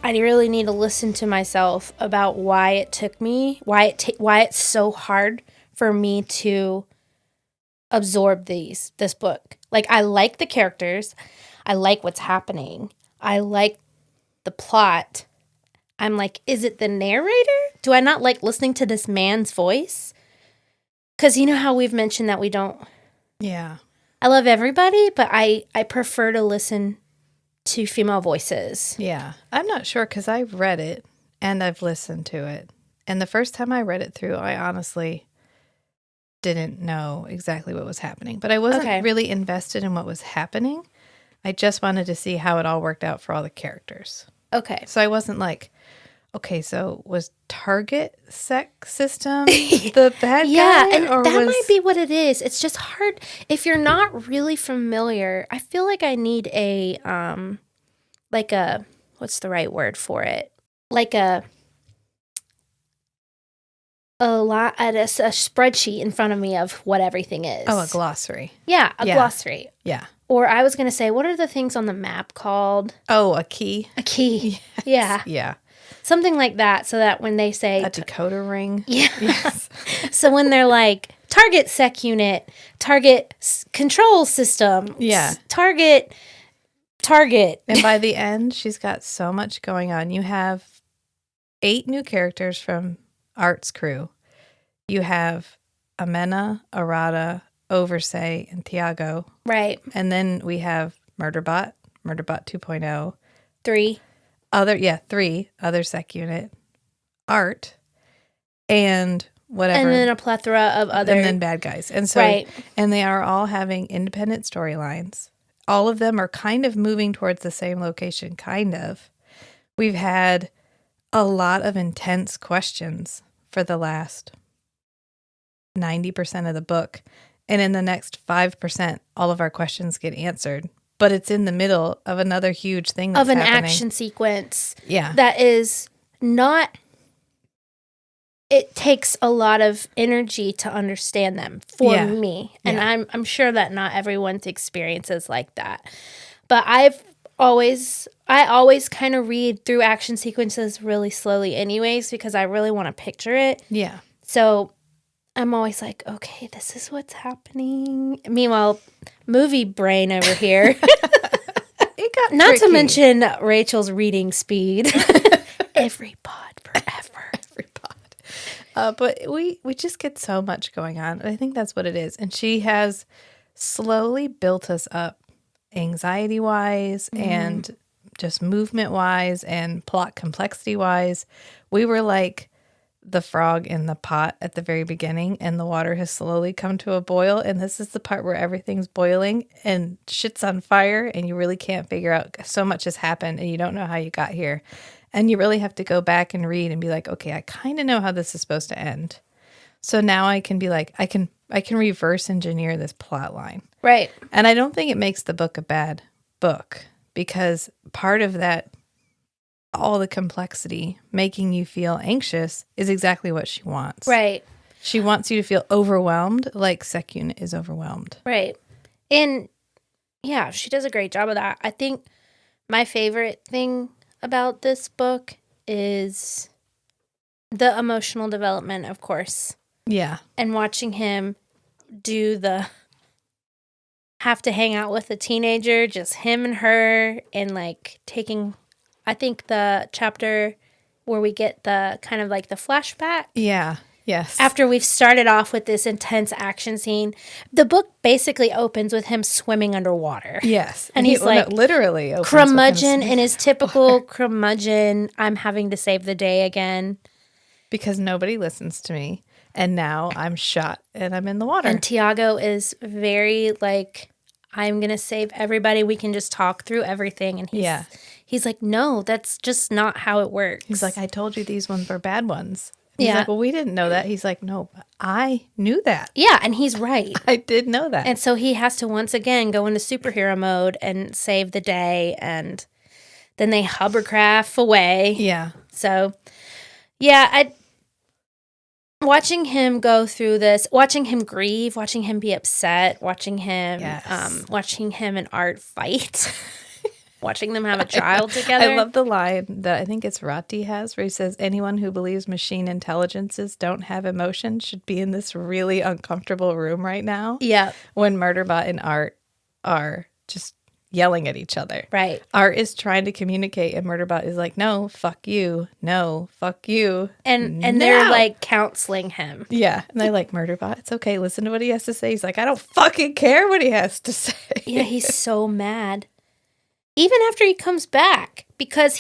I really need to listen to myself about why it took me, why it's so hard for me to absorb this book. Like, I like the characters. I like what's happening. I like the plot. I'm like, is it the narrator? Do I not like listening to this man's voice? Because you know how we've mentioned that we don't... Yeah. I love everybody, but I prefer to listen to female voices. Yeah. I'm not sure because I've read it and I've listened to it. And the first time I read it through, I honestly didn't know exactly what was happening. But I wasn't really invested in what was happening. I just wanted to see how it all worked out for all the characters. Okay. So I wasn't like, okay, so was Target Sex System the bad guy? Yeah, and that might be what it is. It's just hard. If you're not really familiar, I feel like I need a, like a, what's the right word for it? Like a spreadsheet in front of me of what everything is. Oh, a glossary. Yeah, a glossary. Yeah. Or I was going to say, what are the things on the map called? Oh, a key. A key. Yes. Yeah. Yeah. Something like that, so that when they say... A decoder ring. Yeah. Yes. So when they're like, target sec unit, target control system. Yeah. Target. And by the end, she's got so much going on. You have 8 new characters from Art's crew. You have Amena, Arata, Oversay, and Tiago. Right. And then we have Murderbot 2.0. 3 other sec unit, Art, and whatever. And then a plethora of other... And then bad guys. And so, and they are all having independent storylines. All of them are kind of moving towards the same location, kind of. We've had a lot of intense questions for the last 90% of the book. And in the next 5%, all of our questions get answered. But it's in the middle of another huge thing that's happening. Action sequence. Yeah. That is not... It takes a lot of energy to understand them for me. And I'm sure that not everyone's experience is like that. But I always kind of read through action sequences really slowly anyways because I really want to picture it. Yeah. So I'm always like, okay, this is what's happening. Meanwhile, movie brain over here. It got Not tricky. to mention Rachel's reading speed. Every pod forever. Every pod. But we just get so much going on. I think that's what it is. And she has slowly built us up anxiety-wise and just movement-wise and plot complexity-wise. We were like the frog in the pot at the very beginning, and the water has slowly come to a boil, and this is the part where everything's boiling and shit's on fire, and you really can't figure out, so much has happened and you don't know how you got here, and you really have to go back and read and be like, okay, I kind of know how this is supposed to end, so now I can be like, I can reverse engineer this plot line, Right. and I don't think it makes the book a bad book, because part of that, all the complexity making you she anxious is exactly what she wants. Right. She wants you to feel overwhelmed like Sec Unit is overwhelmed. Right. And yeah, she does a great job of that. I think my favorite thing about this book is the emotional development, of course. Yeah. And watching him do the have to hang out with a teenager, just him and her, and like taking... I think the chapter where we get the kind of like the flashback. Yeah. Yes. After we've started off with this intense action scene, the book basically opens with him swimming underwater. Yes. And he's like literally curmudgeon in his typical curmudgeon, I'm having to save the day again. Because nobody listens to me. And now I'm shot and I'm in the water. And Tiago is very like, I'm going to save everybody. We can just talk through everything. And he's like, no, that's just not how it works. He's like, I told you these ones were bad ones. And he's like, well, we didn't know that. He's like, no, I knew that. Yeah, and he's right. I did know that. And so he has to once again go into superhero mode and save the day. And then they hovercraft away. Yeah. So, yeah, watching him go through this, watching him grieve, watching him be upset, watching him and Art fight. watching them have a child together. I love the line that I think it's Rati has where he says, anyone who believes machine intelligences don't have emotion should be in this really uncomfortable room right now. Yeah. When Murderbot and Art are just yelling at each other. Right. Art is trying to communicate and Murderbot is like, no, fuck you. No, fuck you. And no. they're like counseling him. Yeah. And they're like, Murderbot, it's okay. Listen to what he has to say. He's like, I don't fucking care what he has to say. Yeah, he's so mad. Even after he comes back, because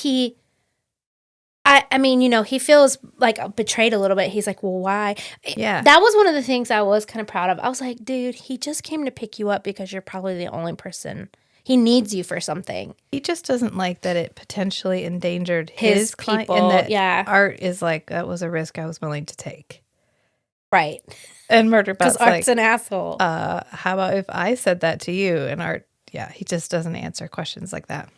I mean, you know, he feels like betrayed a little bit. He's like, well, why? Yeah. That was one of the things I was kind of proud of. I was like, dude, he just came to pick you up because you're probably the only person. He needs you for something. He just doesn't like that it potentially endangered his client. people. And that Yeah. Art is like, that was a risk I was willing to take. Right. And Murderbot's Because like, Art's an asshole. how about if I said that to you? And Art, yeah, he just doesn't answer questions like that.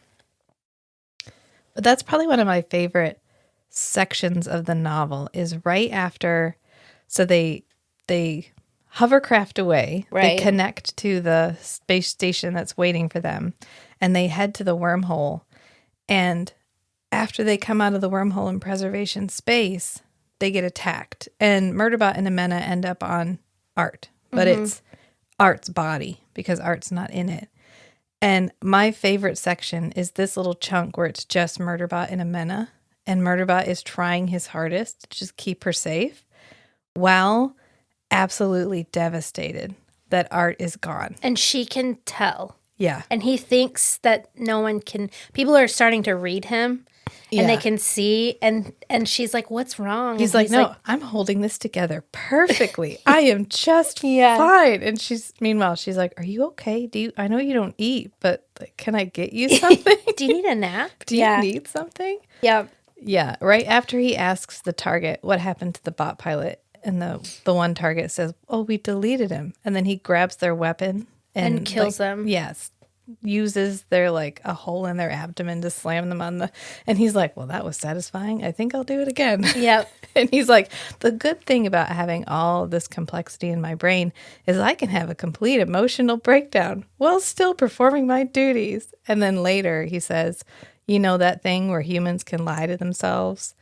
But that's probably one of my favorite sections of the novel is right after. So they hovercraft away. Right. They connect to the space station that's waiting for them. And they head to the wormhole. And after they come out of the wormhole in preservation space, they get attacked. And Murderbot and Amena end up on Art. But it's Art's body because Art's not in it. And my favorite section is this little chunk where it's just Murderbot and Amena. And Murderbot is trying his hardest to just keep her safe while absolutely devastated that Art is gone. And she can tell. Yeah. And he thinks that no one can. People are starting to read him. And they can see. And she's like, what's wrong? He's and like, no, I'm holding this together perfectly. I am just fine. And meanwhile, she's like, are you okay? I know you don't eat, but like, can I get you something? Do you need a nap? Do you need something? Yeah. Yeah. Right after he asks the target what happened to the bot pilot, and the one target says, oh, we deleted him. And then he grabs their weapon and kills them. Yes. Uses their like a hole in their abdomen to slam them on and he's like, well, that was satisfying. I think I'll do it again. Yep. And he's like, the good thing about having all this complexity in my brain is I can have a complete emotional breakdown while still performing my duties. And then later he says, you know, that thing where humans can lie to themselves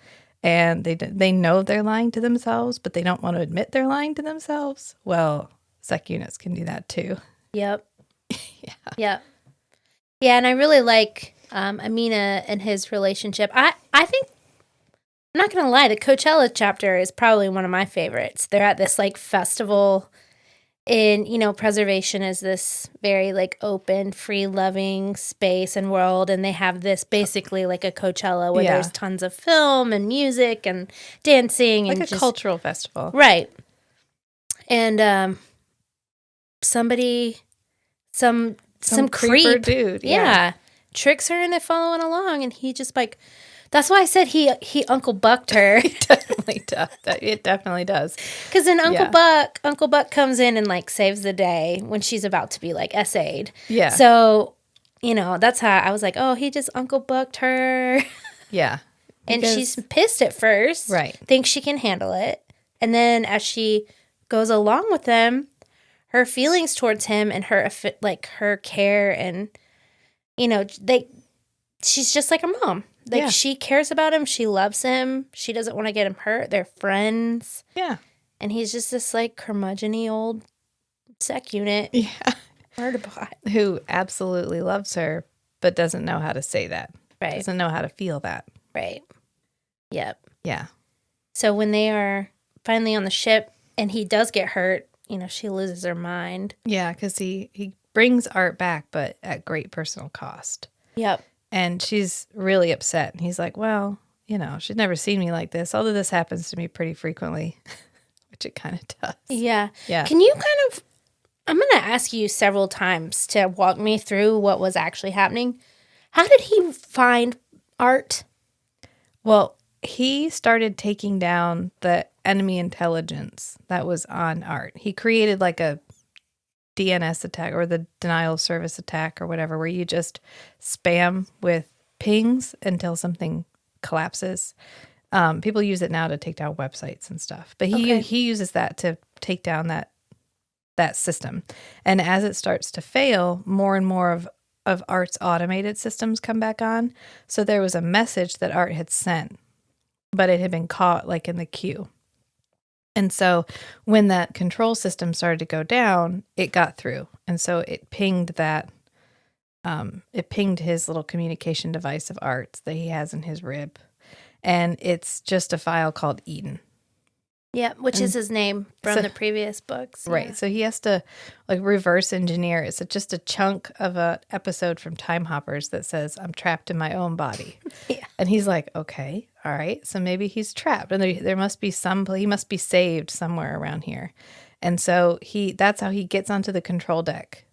and they know they're lying to themselves, but they don't want to admit they're lying to themselves. Well, sec units can do that too. Yep. Yep. Yeah, and I really like Amina and his relationship. I think, I'm not going to lie, the Coachella chapter is probably one of my favorites. They're at this, like, festival in, you know, preservation is this very, like, open, free-loving space and world, and they have this basically like a Coachella where there's tons of film and music and dancing. Like and a cultural festival. Right. And some creep dude. Yeah. Tricks her into following along, and he just like, that's why I said he Uncle Bucked her. It definitely does. It definitely does. Because then Uncle Buck comes in and like saves the day when she's about to be like essayed. Yeah. So, you know, that's how I was like, oh, he just Uncle Bucked her. Yeah. And she's pissed at first. Right. Thinks she can handle it. And then as she goes along with them, her feelings towards him and her care and, you know, she's just like a mom. Like, she cares about him. She loves him. She doesn't want to get him hurt. They're friends. Yeah. And he's just this, like, curmudgeon-y old sec unit. Yeah. Murderbot. Who absolutely loves her, but doesn't know how to say that. Right. Doesn't know how to feel that. Right. Yep. Yeah. So when they are finally on the ship and he does get hurt, you know, she loses her mind. Yeah, because he brings Art back, but at great personal cost. Yep. And she's really upset. And he's like, well, you know, she's never seen me like this, although this happens to me pretty frequently, which it kind of does. Yeah. Yeah. Can you I'm going to ask you several times to walk me through what was actually happening. How did he find Art? Well, he started taking down the enemy intelligence that was on Art. He created like a DNS attack or the denial of service attack or whatever, where you just spam with pings until something collapses. People use it now to take down websites and stuff, but he uses that to take down that system. And as it starts to fail, more and more of of Art's automated systems come back on. So there was a message that Art had sent, but it had been caught like in the queue. And so when that control system started to go down, it got through. And so it pinged his little communication device of Art's that he has in his rib. And it's just a file called Eden. Yeah, which is his name from the previous books. Right. Yeah. So he has to like reverse engineer. It's just a chunk of an episode from Time Hoppers that says, I'm trapped in my own body. Yeah. And he's like, okay, all right. So maybe he's trapped. And there must be he must be saved somewhere around here. And so that's how he gets onto the control deck,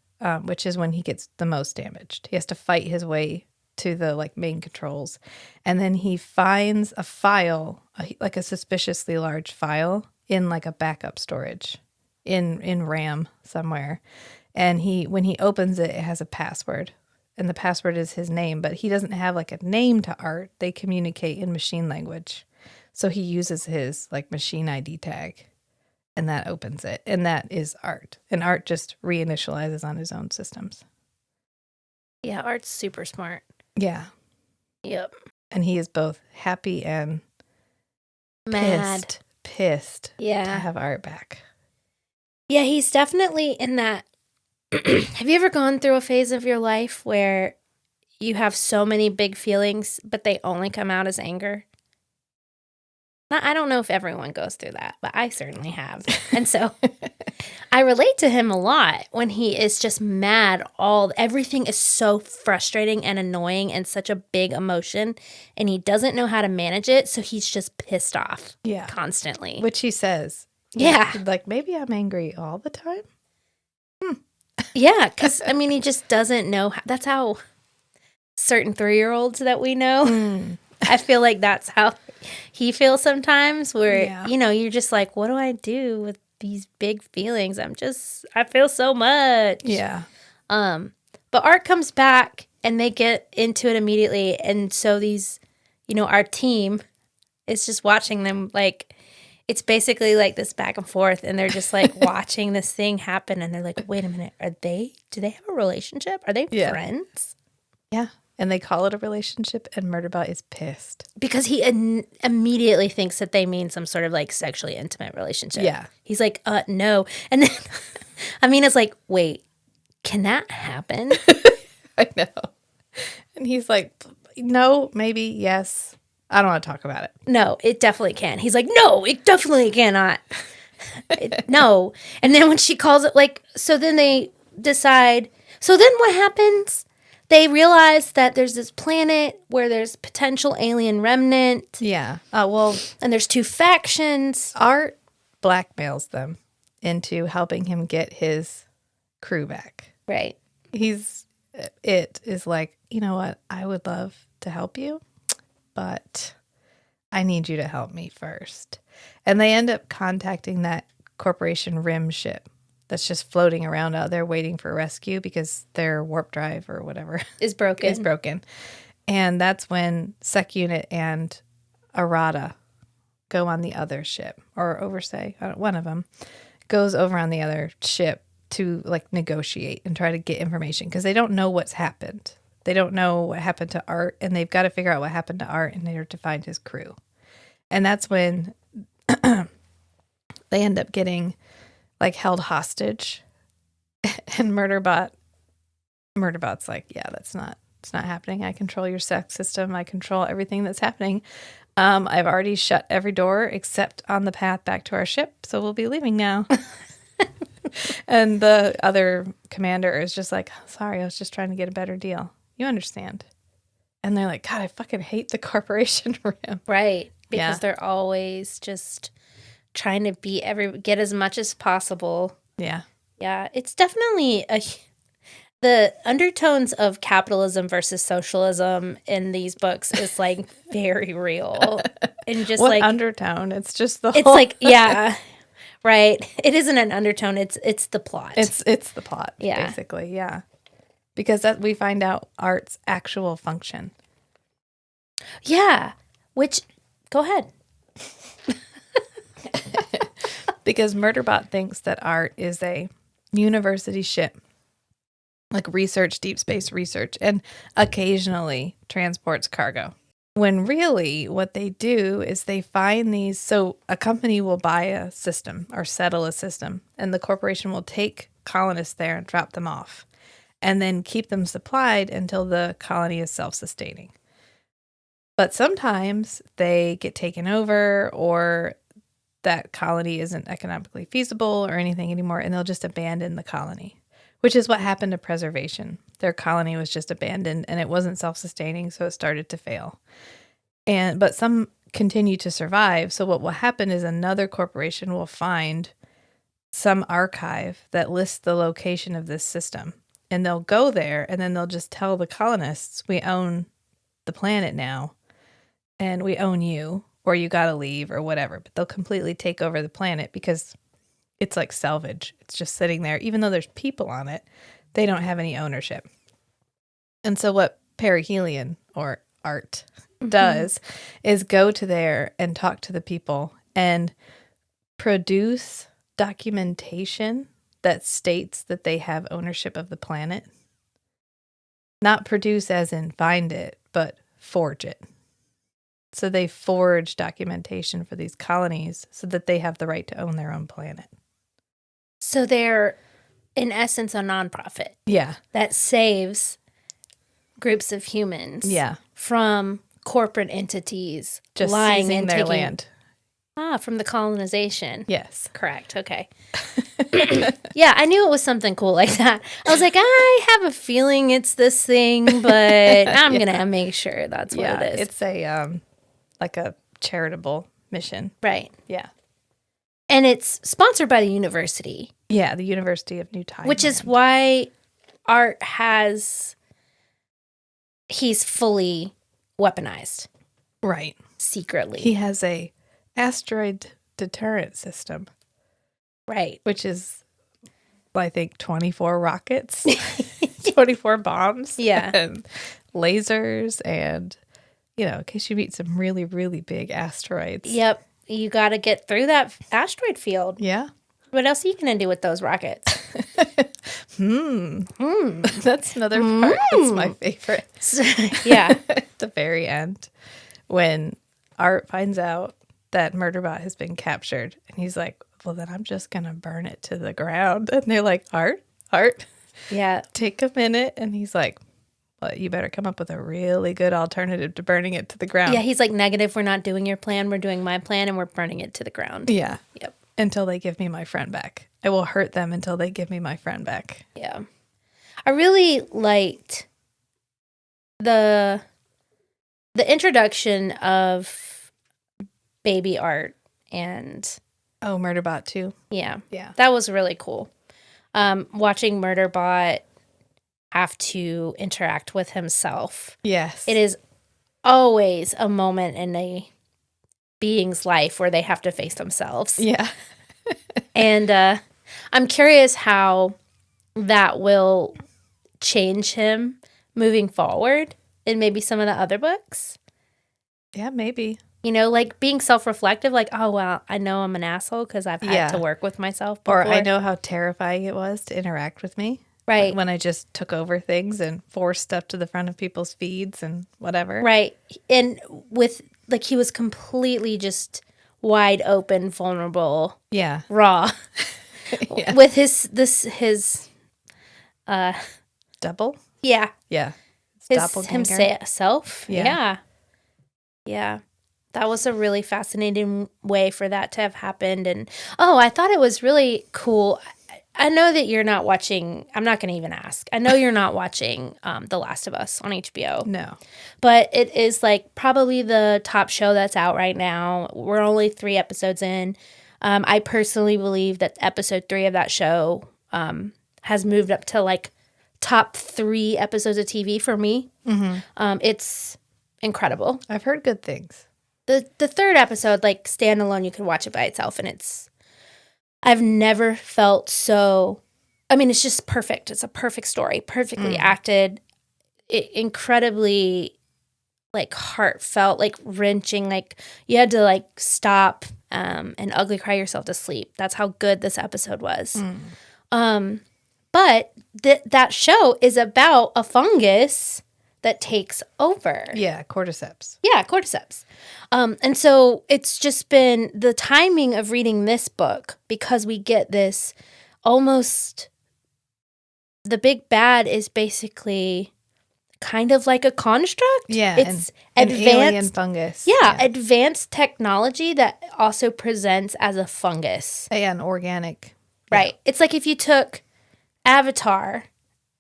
which is when he gets the most damaged. He has to fight his way to the like main controls. And then he finds a file, like a suspiciously large file in like a backup storage in RAM somewhere. And when he opens it, it has a password. And the password is his name, but he doesn't have like a name to Art. They communicate in machine language. So he uses his like machine ID tag, and that opens it. And that is Art. And Art just reinitializes on his own systems. Yeah, Art's super smart. Yeah. Yep. And he is both happy and Mad. pissed Yeah. to have Art back. Yeah, he's definitely in that. Have you ever gone through a phase of your life where you have so many big feelings, but they only come out as anger? I don't know if everyone goes through that, but I certainly have. And so I relate to him a lot when he is just mad. Everything is so frustrating and annoying and such a big emotion, and he doesn't know how to manage it, so he's just pissed off constantly. Which he says. Yeah. Like, maybe I'm angry all the time? Yeah, because, I mean, he just doesn't know. That's how certain 3-year-olds that we know, I feel like that's how he feels sometimes, where, you're just like, what do I do with these big feelings? I feel so much. Yeah. But Art comes back and they get into it immediately. And so these, our team is just watching them like, it's basically like this back and forth, and they're just like watching this thing happen, and they're like, wait a minute, do they have a relationship? Are they friends? Yeah. And they call it a relationship, and Murderbot is pissed. Because he immediately thinks that they mean some sort of like sexually intimate relationship. Yeah. He's like, no. And then Amina's like, wait, can that happen? I know. And he's like, no, maybe, yes. I don't want to talk about it. No, it definitely can. He's like, no, it definitely cannot. No. And then when she calls it like, so then they decide. So then what happens? They realize that there's this planet where there's potential alien remnant. Yeah. And there's 2 factions. Art blackmails them into helping him get his crew back. Right. It is like, you know what? I would love to help you, but I need you to help me first. And they end up contacting that Corporation Rim ship that's just floating around out there waiting for rescue because their warp drive or whatever is broken. And that's when Sec Unit and Arata go on the other ship, or Oversay, one of them goes over on the other ship to like negotiate and try to get information because they don't know what's happened. They don't know what happened to Art, and they've got to figure out what happened to Art in order to find his crew. And that's when they end up getting like held hostage, and Murderbot's like, yeah, it's not happening. I control your sex system. I control everything that's happening. I've already shut every door except on the path back to our ship, so we'll be leaving now. And the other commander is just like, sorry, I was just trying to get a better deal. You understand. And they're like, God, I fucking hate the Corporation Rim. Right. Because they're always just trying to get as much as possible. Yeah. Yeah. It's definitely the undertones of capitalism versus socialism in these books is like very real. And just what undertone? It's just the It's whole... like, yeah. Right. It isn't an undertone. It's the plot. It's the plot, basically. Yeah. Because we find out Art's actual function. Yeah. Which, go ahead. Because Murderbot thinks that Art is a university ship like research, deep space research, and occasionally transports cargo. When really what they do is they find these. So a company will buy a system or settle a system, and the corporation will take colonists there and drop them off, and then keep them supplied until the colony is self-sustaining. But sometimes they get taken over, or that colony isn't economically feasible or anything anymore, and they'll just abandon the colony, which is what happened to Preservation. Their colony was just abandoned, and it wasn't self-sustaining, so it started to fail. But some continue to survive. So what will happen is another corporation will find some archive that lists the location of this system, and they'll go there, and then they'll just tell the colonists, we own the planet now, and we own you, or you got to leave, or whatever. But they'll completely take over the planet because it's like salvage. It's just sitting there. Even though there's people on it, they don't have any ownership. And so what perihelion, or art, does is go to there and talk to the people and produce documentation that states that they have ownership of the planet. Not produce as in find it, but forge it. So they forge documentation for these colonies so that they have the right to own their own planet. So they're, in essence, a nonprofit. Yeah. That saves groups of humans. Yeah. From corporate entities just lying seizing and their taking land. From the colonization. Yes. Correct. Okay. Yeah, I knew it was something cool like that. I was like, I have a feeling it's this thing, but I'm gonna make sure that's what it is. It's a like a charitable mission. Right. Yeah. And it's sponsored by the university. Yeah, the University of New Time. Which is why Art he's fully weaponized. Right. Secretly. He has a asteroid deterrent system. Right. Which is, I think, 24 rockets, 24 bombs. Yeah. And lasers and, in case you meet some really, really big asteroids. Yep. You got to get through that asteroid field. Yeah. What else are you going to do with those rockets? That's another part that's my favorite. Yeah. At the very end, when Art finds out that Murderbot has been captured, and he's like, well, then I'm just going to burn it to the ground. And they're like, Art, yeah, take a minute. And he's like, well, you better come up with a really good alternative to burning it to the ground. Yeah, he's like, negative, we're not doing your plan, we're doing my plan, and we're burning it to the ground. Yeah. Yep. Until they give me my friend back. I will hurt them until they give me my friend back. Yeah. I really liked the introduction of baby Art and... Oh, Murderbot too? Yeah. Yeah. That was really cool. Watching Murderbot have to interact with himself. Yes. It is always a moment in a being's life where they have to face themselves. Yeah. And I'm curious how that will change him moving forward in maybe some of the other books. Yeah, maybe. Like being self-reflective, like, oh, well, I know I'm an asshole because I've had to work with myself before. Or I know how terrifying it was to interact with me. Right. When I just took over things and forced stuff to the front of people's feeds and whatever. Right. And with, he was completely just wide open, vulnerable. Yeah. Raw. Yeah. With his double? Yeah. Yeah. Himself. Yeah. Yeah. That was a really fascinating way for that to have happened. And, I thought it was really cool. I know that you're not watching, I'm not going to even ask. I know you're not watching The Last of Us on HBO. No. But it is probably the top show that's out right now. We're only 3 episodes in. I personally believe that episode 3 of that show has moved up to top 3 episodes of TV for me. Mm-hmm. It's incredible. I've heard good things. The 3rd episode, standalone, you can watch it by itself, and I've never felt so, it's just perfect. It's a perfect story, perfectly acted, incredibly, heartfelt, wrenching, you had to, stop and ugly cry yourself to sleep. That's how good this episode was. But But that show is about a fungus that takes over. Yeah, cordyceps. Yeah, cordyceps. And so it's just been the timing of reading this book, because we get this almost, the big bad is basically kind of like a construct. Yeah, it's an advanced alien fungus. Yeah, advanced technology that also presents as a fungus. Yeah, an organic. Right. Yeah. It's like if you took Avatar,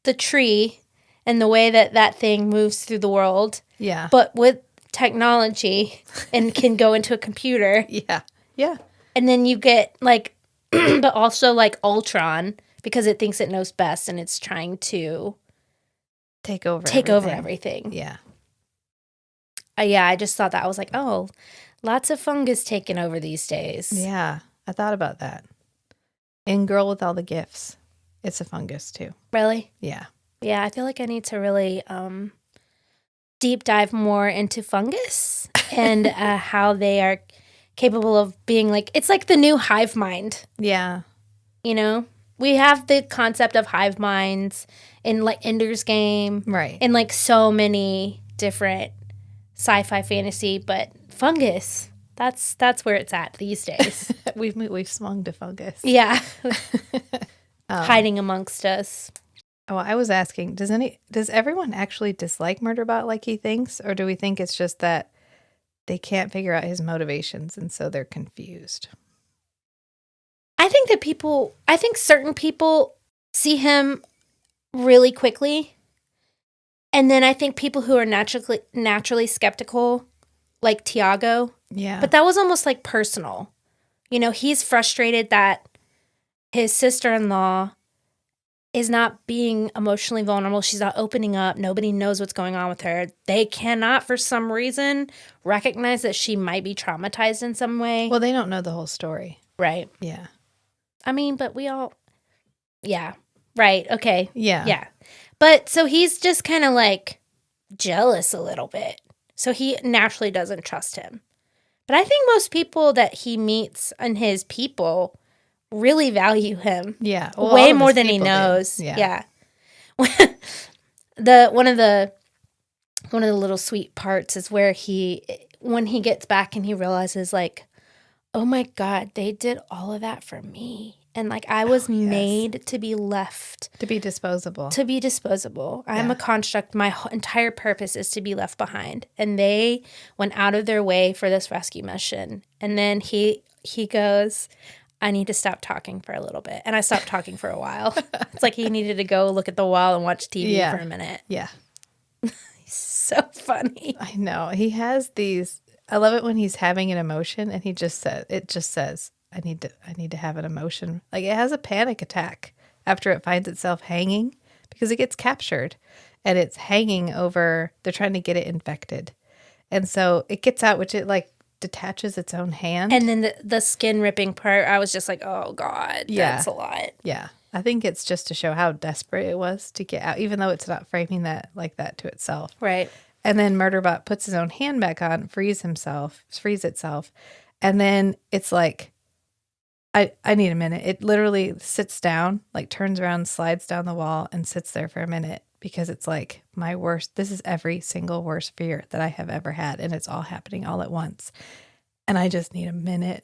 the tree, and the way that thing moves through the world. Yeah. But with technology and can go into a computer. Yeah. Yeah. And then you get like, but also like Ultron, because it thinks it knows best and it's trying to take over everything. Yeah. Yeah, I just thought that. I was like, oh, lots of fungus taking over these days. Yeah, I thought about that. In Girl with All the Gifts, it's a fungus too. Really? Yeah. Yeah, I feel like I need to really deep dive more into fungus and how they are capable of being like, it's like the new hive mind. Yeah. You know? We have the concept of hive minds in like Ender's Game. Right. In like so many different sci-fi fantasy, but fungus, that's where it's at these days. we've swung to fungus. Yeah. Hiding amongst us. Oh, I was asking, does everyone actually dislike Murderbot like he thinks, or do we think it's just that they can't figure out his motivations and so they're confused? I think certain people see him really quickly. And then I think people who are naturally skeptical, like Tiago. Yeah. But that was almost like personal. You know, he's frustrated that his sister-in-law is not being emotionally vulnerable. She's not opening up. Nobody knows what's going on with her. They cannot, for some reason, recognize that she might be traumatized in some way. Well, they don't know the whole story. Right. Yeah. I mean, but we all... Yeah. Right. Okay. Yeah. Yeah. But so he's just kind of like jealous a little bit. So he naturally doesn't trust him. But I think most people that he meets and his people really value him. Yeah. Well, way more than he knows. Yeah. One of the little sweet parts is where when he gets back and he realizes like, oh my God, they did all of that for me. And like I was made to be left. To be disposable. I'm a construct. My entire purpose is to be left behind. And they went out of their way for this rescue mission. And then he goes, I need to stop talking for a little bit. And I stopped talking for a while. It's like he needed to go look at the wall and watch TV for a minute. Yeah. He's so funny. I know. He has these, I love it when he's having an emotion and it just says, I need to have an emotion. Like it has a panic attack after it finds itself hanging because it gets captured and it's hanging over, they're trying to get it infected. And so it gets out, which it like detaches its own hand. And then the skin ripping part, I was just like, oh God, that's a lot. Yeah. I think it's just to show how desperate it was to get out, even though it's not framing that like that to itself. Right. And then Murderbot puts his own hand back on, frees itself. And then it's like, I need a minute. It literally sits down, like turns around, slides down the wall and sits there for a minute because it's like this is every single worst fear that I have ever had. And it's all happening all at once. And I just need a minute.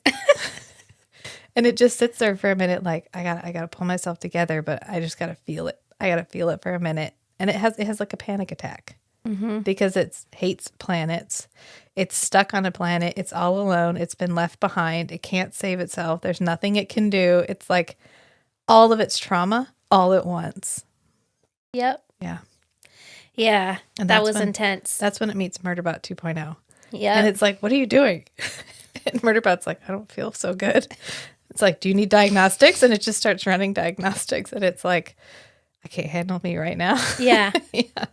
And it just sits there for a minute. Like I gotta pull myself together, but I just gotta feel it. I gotta feel it for a minute. And it has like a panic attack because it hates planets. It's stuck on a planet. It's all alone. It's been left behind. It can't save itself. There's nothing it can do. It's like all of its trauma all at once. Yep. Yeah. Yeah. And that was intense. That's when it meets Murderbot 2.0. Yeah. And it's like, what are you doing? And Murderbot's like, I don't feel so good. It's like, do you need diagnostics? And it just starts running diagnostics. And it's like, I can't handle me right now. Yeah. Yeah.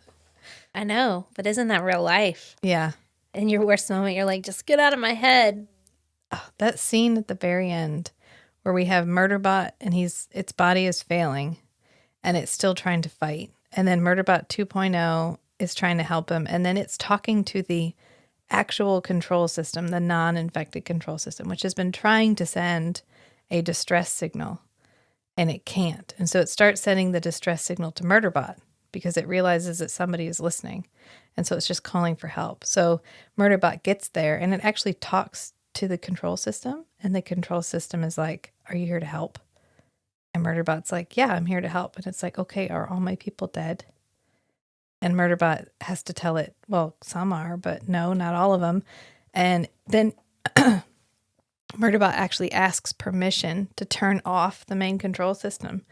I know. But isn't that real life? Yeah. In your worst moment, you're like, just get out of my head. Oh, that scene at the very end where we have Murderbot and its body is failing and it's still trying to fight. And then Murderbot 2.0 is trying to help him. And then it's talking to the actual control system, the non-infected control system, which has been trying to send a distress signal. and it can't. And so it starts sending the distress signal to Murderbot because it realizes that somebody is listening. And so it's just calling for help. So Murderbot gets there and it actually talks to the control system. And the control system is like, are you here to help? And Murderbot's like, yeah, I'm here to help. And it's like, okay, are all my people dead? And Murderbot has to tell it, well, some are, but no, not all of them. And then Murderbot actually asks permission to turn off the main control system.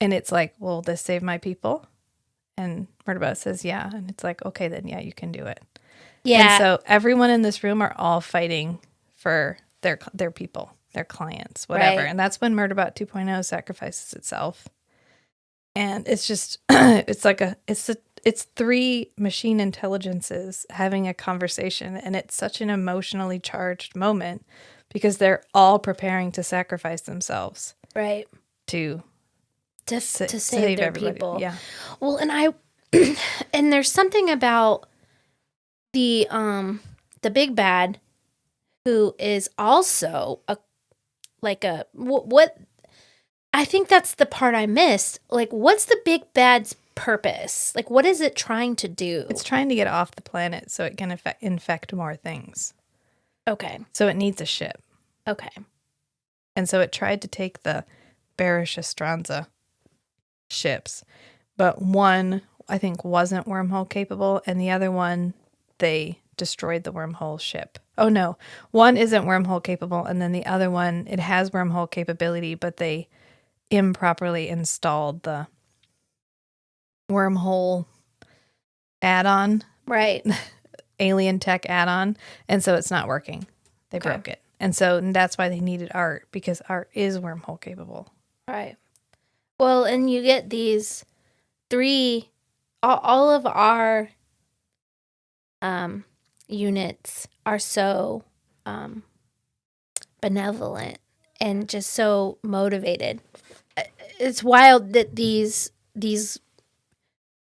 And it's like, will this save my people? And Murderbot says, yeah. And it's like, okay, then yeah, you can do it. Yeah. And so everyone in this room are all fighting for their people, their clients, whatever. Right. And that's when Murderbot 2.0 sacrifices itself. And it's just, it's three machine intelligences having a conversation. And it's such an emotionally charged moment because they're all preparing to sacrifice themselves. Right. To save their everybody. people. Yeah. Well, and and there's something about the big bad who is also what I think that's the part I missed. Like, what's the big bad's purpose? Like, what is it trying to do? It's trying to get off the planet so it can infect more things. Okay. So it needs a ship. Okay. And so it tried to take the Barish Estranza ships, but one I think wasn't wormhole capable, and the other one they destroyed the wormhole ship. Oh no, one isn't wormhole capable, and then the other one it has wormhole capability, but they improperly installed the wormhole add-on, Right. alien tech add-on, and so it's not working. They broke it, and so that's why they needed Art, because Art is wormhole capable. Right. Well, and you get these three, all of our units are so benevolent and just so motivated. It's wild that these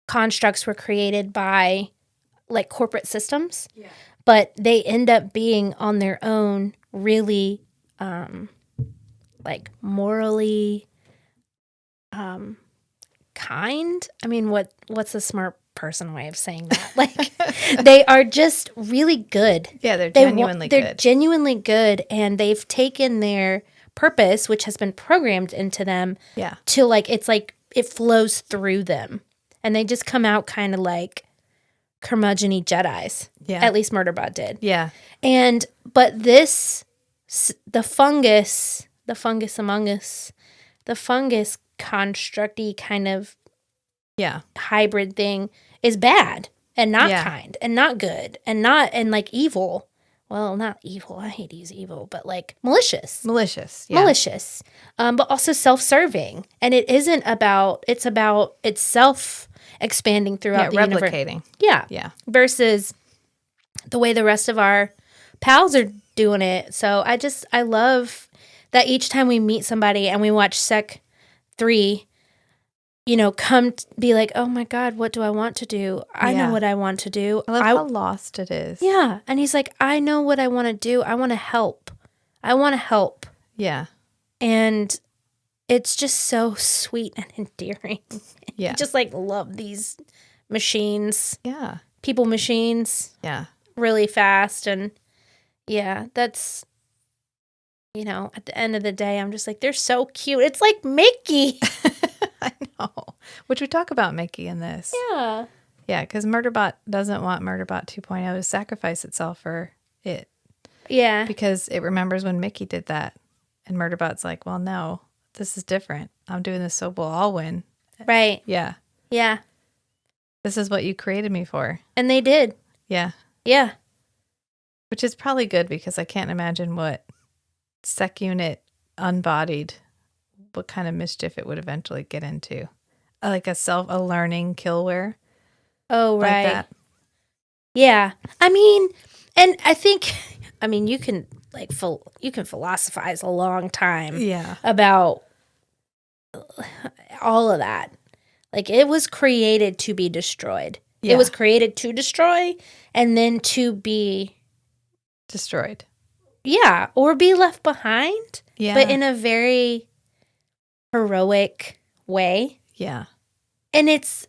constructs were created by like corporate systems, but they end up being on their own really like morally kind. I mean, what's a smart person way of saying that? Like, they are just really good. Yeah, they're genuinely good. They're genuinely good, and they've taken their purpose, which has been programmed into them, to like it flows through them, and they just come out kind of like curmudgeon-y Jedis. Yeah, at least Murderbot did. Yeah, but this, the fungus among us, the fungus constructy kind of hybrid thing is bad and not kind and not good and like evil. Well, not evil. I hate to use evil, but like malicious. Malicious. But also self-serving. And it isn't about, it's about itself expanding throughout the universe. Replicating. Yeah. Versus the way the rest of our pals are doing it. So I love that each time we meet somebody and we watch Sec 3, come be like, oh my God, what do I want to do? I know what I want to do. I love how lost it is. Yeah. And he's like, I know what I want to do. I want to help. Yeah. And it's just so sweet and endearing. Yeah. I just like love these machines. Yeah. People machines. Yeah. Really fast. And yeah, that's, at the end of the day, I'm just like, they're so cute. It's like Mickey. I know. Which we talk about Mickey in this. Yeah. Yeah, because Murderbot doesn't want Murderbot 2.0 to sacrifice itself for it. Yeah. Because it remembers when Mickey did that. And Murderbot's like, well, no, this is different. I'm doing this so we'll all win. Right. Yeah. Yeah. This is what you created me for. And they did. Yeah. Yeah. Which is probably good because I can't imagine what Sec Unit Unbodied, what kind of mischief it would eventually get into. Like a learning killware. Oh, right. Like that. Yeah. I mean, and I think, you can philosophize a long time about all of that. Like, it was created to be destroyed. Yeah. It was created to destroy and then to be destroyed. Yeah, or be left behind. Yeah. But in a very heroic way. Yeah. And it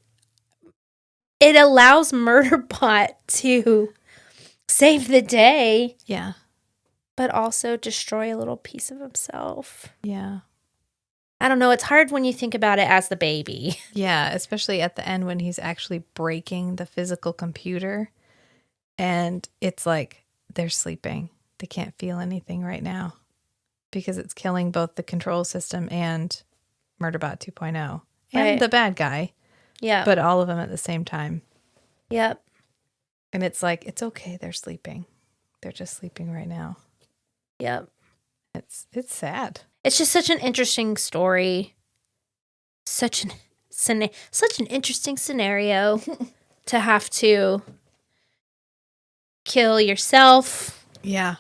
allows Murderbot to save the day, Yeah. but also destroy a little piece of himself. Yeah. I don't know. It's hard when you think about it as the baby. Yeah, especially at the end when he's actually breaking the physical computer and it's like they're sleeping. They can't feel anything right now because it's killing both the control system and Murderbot 2.0 and Right. the bad guy. Yeah. But all of them at the same time. Yep. And it's like, it's okay. They're sleeping. They're just sleeping right now. Yep. It's sad. It's just such an interesting story. Such an interesting scenario to have to kill yourself Yeah.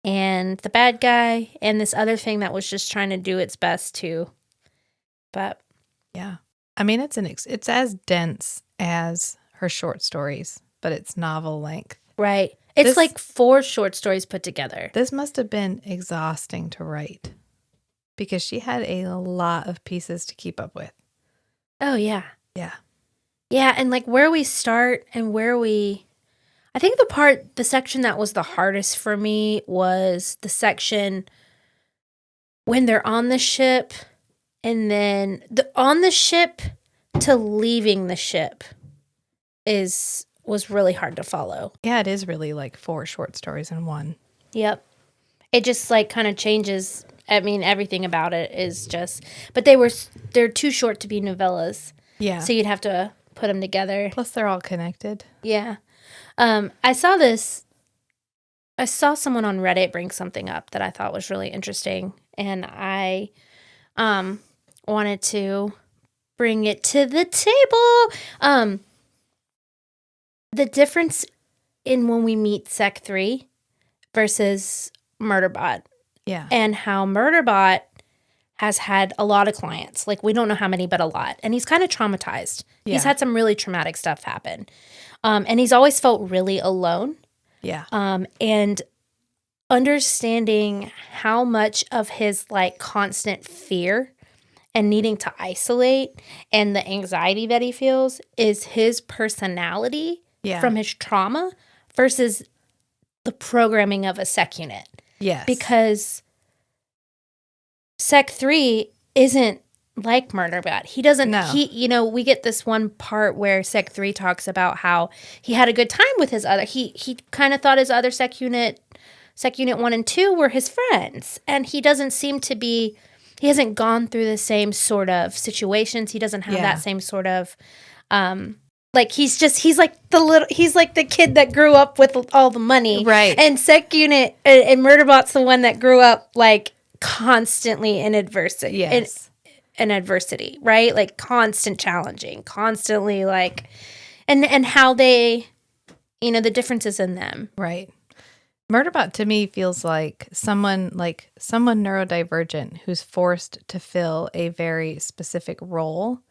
and the bad guy and this other thing that was just trying to do its best to. But yeah. I mean, it's as dense as her short stories, but it's novel length. right. It's like 4 short stories put together. This must have been exhausting to write because she had a lot of pieces to keep up with. Oh, yeah. Yeah. Yeah, and like where we start and I think the section that was the hardest for me was the section when they're on the ship and then on the ship to leaving the ship was really hard to follow. Yeah, it is really like 4 short stories in one. Yep. It just like kind of changes. I mean, everything about it is just, but they're too short to be novellas. Yeah. So you'd have to put them together. Plus they're all connected. Yeah. I saw someone on Reddit bring something up that I thought was really interesting, and I wanted to bring it to the table. The difference in when we meet Sec 3 versus Murderbot, Yeah. and how Murderbot has had a lot of clients. Like, we don't know how many, but a lot. And he's kind of traumatized. Yeah. He's had some really traumatic stuff happen. And he's always felt really alone. Yeah. And understanding how much of his like constant fear and needing to isolate and the anxiety that he feels is his personality from his trauma versus the programming of a sec unit. Yes. Because Sec 3 isn't like Murderbot. He doesn't, we get this one part where Sec 3 talks about how he had a good time with his other, he kind of thought his other Sec Unit 1 and 2 were his friends. And he doesn't seem to be, he hasn't gone through the same sort of situations. He doesn't have that same sort of, like he's like the kid that grew up with all the money. Right. And Sec Unit, and Murderbot's the one that grew up like constantly in adversity. Yes. In adversity, right? Like constant challenging, constantly like, and how they, the differences in them. Right. Murderbot to me feels like someone neurodivergent who's forced to fill a very specific role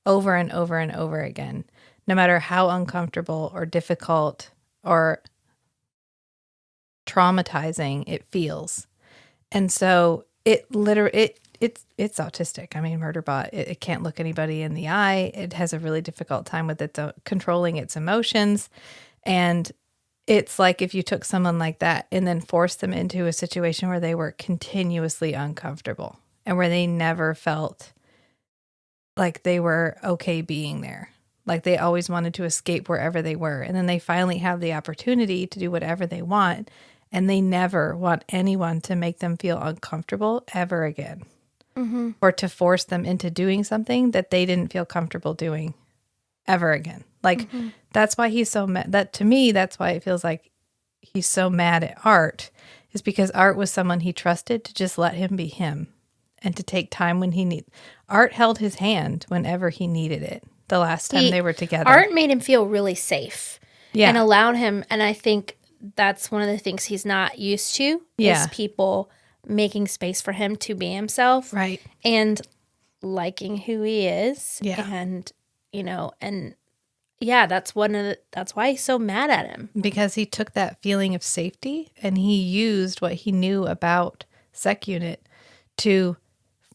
over and over and over again, no matter how uncomfortable or difficult or traumatizing it feels. And so it's autistic. I mean, Murderbot, it can't look anybody in the eye. It has a really difficult time with controlling its emotions. And it's like if you took someone like that and then forced them into a situation where they were continuously uncomfortable and where they never felt like they were okay being there. Like they always wanted to escape wherever they were. And then they finally have the opportunity to do whatever they want. And they never want anyone to make them feel uncomfortable ever again. Mm-hmm. Or to force them into doing something that they didn't feel comfortable doing ever again. Like, that's why he's so mad. That to me, that's why it feels like he's so mad at Art, is because Art was someone he trusted to just let him be him and to take time when he needed. Art held his hand whenever he needed it the last time they were together. Art made him feel really safe. Yeah. And allowed him, and I think that's one of the things he's not used to, is people making space for him to be himself. Right. And liking who he is. Yeah. And, that's why he's so mad at him. Because he took that feeling of safety and he used what he knew about Sec Unit to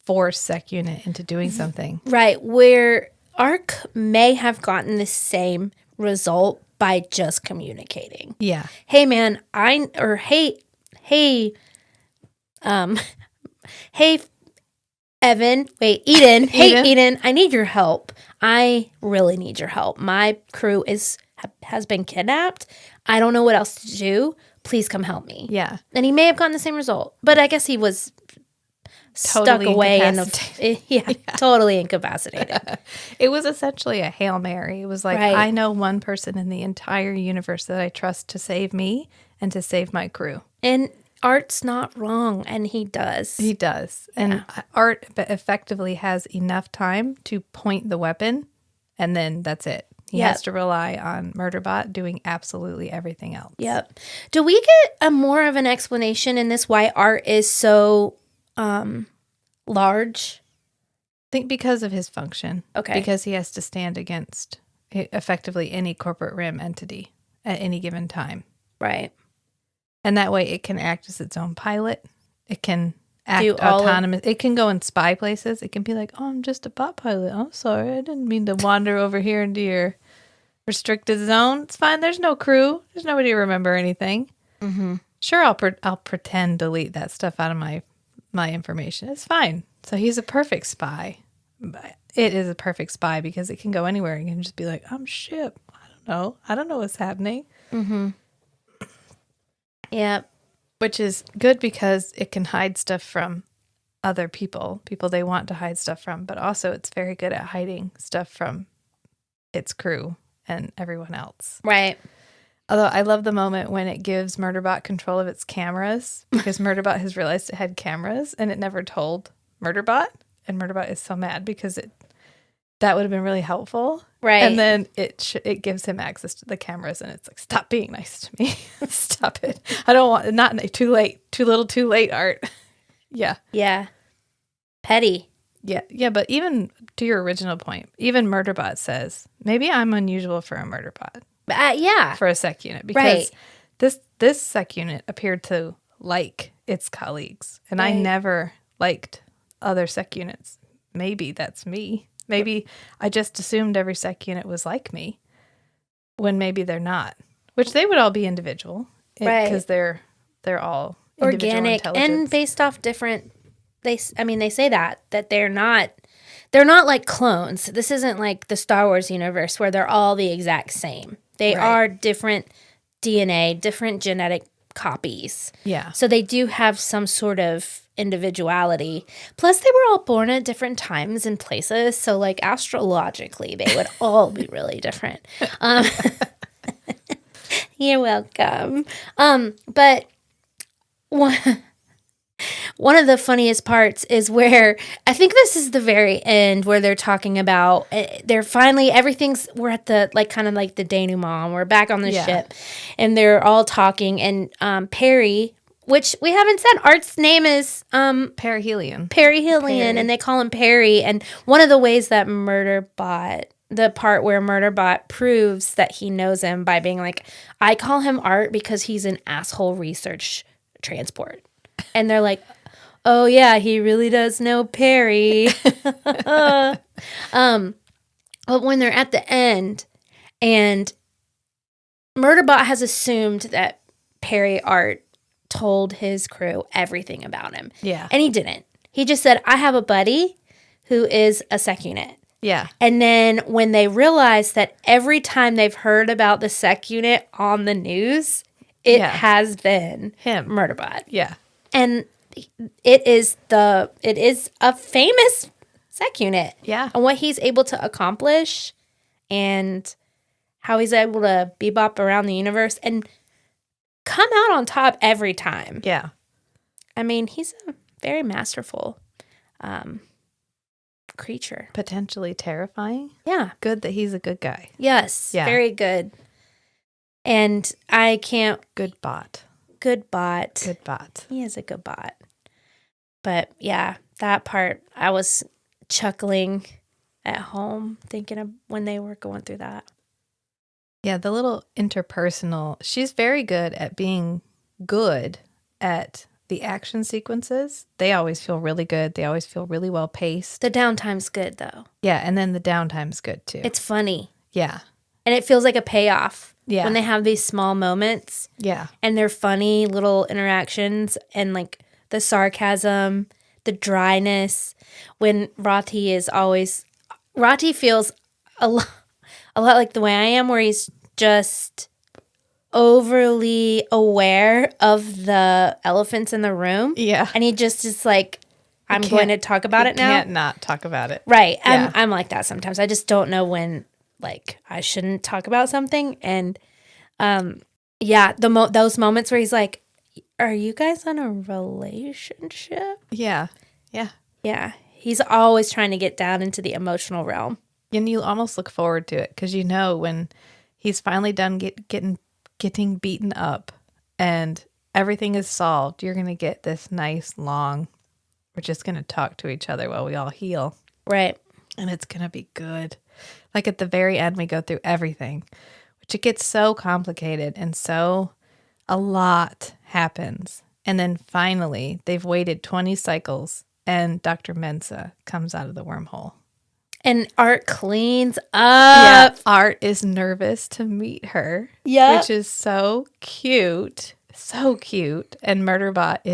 force Sec Unit into doing something. Right. Where Ark may have gotten the same result by just communicating. Yeah. Hey, man, hey, hey, Evan, wait, Eden. Hey, Eden, I need your help. I really need your help. My crew has been kidnapped. I don't know what else to do. Please come help me. Yeah. And he may have gotten the same result, but I guess he was stuck away totally incapacitated. It was essentially a Hail Mary. It was like, Right. I know one person in the entire universe that I trust to save me and to save my crew. And Art's not wrong, and he does. He does. And Art effectively has enough time to point the weapon, and then that's it. He has to rely on Murderbot doing absolutely everything else. Yep. Do we get a more of an explanation in this why Art is so large? I think because of his function. Okay. Because he has to stand against effectively any corporate rim entity at any given time. Right. And that way it can act as its own pilot. It can act autonomous. It can go and spy places. It can be like, oh, I'm just a bot pilot. I'm sorry. I didn't mean to wander over here into your restricted zone. It's fine. There's no crew. There's nobody to remember anything. Mm-hmm. Sure, I'll pretend delete that stuff out of my information. It's fine. So he's a perfect spy. But it is a perfect spy because it can go anywhere and can just be like, I'm ship. I don't know what's happening. Mm-hmm. Yeah. Which is good because it can hide stuff from other people they want to hide stuff from, but also it's very good at hiding stuff from its crew and everyone else. Right. Although I love the moment when it gives Murderbot control of its cameras because Murderbot has realized it had cameras and it never told Murderbot, and Murderbot is so mad because that would have been really helpful. Right. And then it gives him access to the cameras and it's like, stop being nice to me. Stop it. I don't want, not too late, too little, too late, Art. Yeah. Yeah. Petty. Yeah. Yeah. But even to your original point, even Murderbot says, maybe I'm unusual for a Murderbot. Yeah. For a Sec Unit. Because this Sec Unit appeared to like its colleagues. And I never liked other Sec Units. Maybe that's me. Maybe I just assumed every Sec Unit was like me when maybe they're not, which they would all be individual, right? Because they're all organic and based off different. They say that they're not like clones. This isn't like the Star Wars universe where they're all the exact same. They are different DNA, different genetic copies. Yeah. So they do have some sort of individuality. Plus, they were all born at different times and places. So, like, astrologically, they would all be really different. You're welcome. But one of the funniest parts is where, I think this is the very end where they're talking about, we're at the, like, kind of like the denouement. We're back on the ship. And they're all talking. And Perry, which we haven't said, Art's name is Perihelion. And they call him Perry. And one of the ways that Murderbot, the part where Murderbot proves that he knows him by being like, I call him Art because he's an asshole research transport. And they're like, oh yeah, he really does know Perry. But when they're at the end and Murderbot has assumed that Perry Art told his crew everything about him. Yeah. And he didn't. He just said, I have a buddy who is a Sec Unit. Yeah. And then when they realized that every time they've heard about the Sec Unit on the news, it has been him, Murderbot. Yeah. And it is a famous Sec Unit. Yeah. And what he's able to accomplish and how he's able to bebop around the universe and come out on top every time. Yeah. I mean, he's a very masterful creature. Potentially terrifying. Yeah. Good that he's a good guy. Yes. Yeah. Very good. And I can't... Good bot. Good bot. Good bot. He is a good bot. But yeah, that part, I was chuckling at home thinking of when they were going through that. Yeah, the little interpersonal, she's very good at being good at the action sequences, they always feel really good. They always feel really well paced. The downtime's good, though. Yeah, and then the downtime's good, too. It's funny. Yeah. And it feels like a payoff. Yeah. When they have these small moments. Yeah. And they're funny little interactions and like the sarcasm, the dryness. When Rati feels a lot like the way I am, where he's just overly aware of the elephants in the room. Yeah. And he just is like, I'm going to talk about it now. Can't not talk about it. Right. Yeah. I'm like that sometimes. I just don't know when, like, I shouldn't talk about something. And, those moments where he's like, are you guys in a relationship? Yeah. Yeah. Yeah. He's always trying to get down into the emotional realm. And you almost look forward to it because you know when he's finally done getting beaten up and everything is solved, you're going to get this nice long, we're just going to talk to each other while we all heal. Right. And it's going to be good. Like at the very end, we go through everything, which it gets so complicated and so a lot happens. And then finally, they've waited 20 cycles and Dr. Mensa comes out of the wormhole. And Art cleans up. Yeah, Art is nervous to meet her. Yeah. Which is so cute. So cute. And Murderbot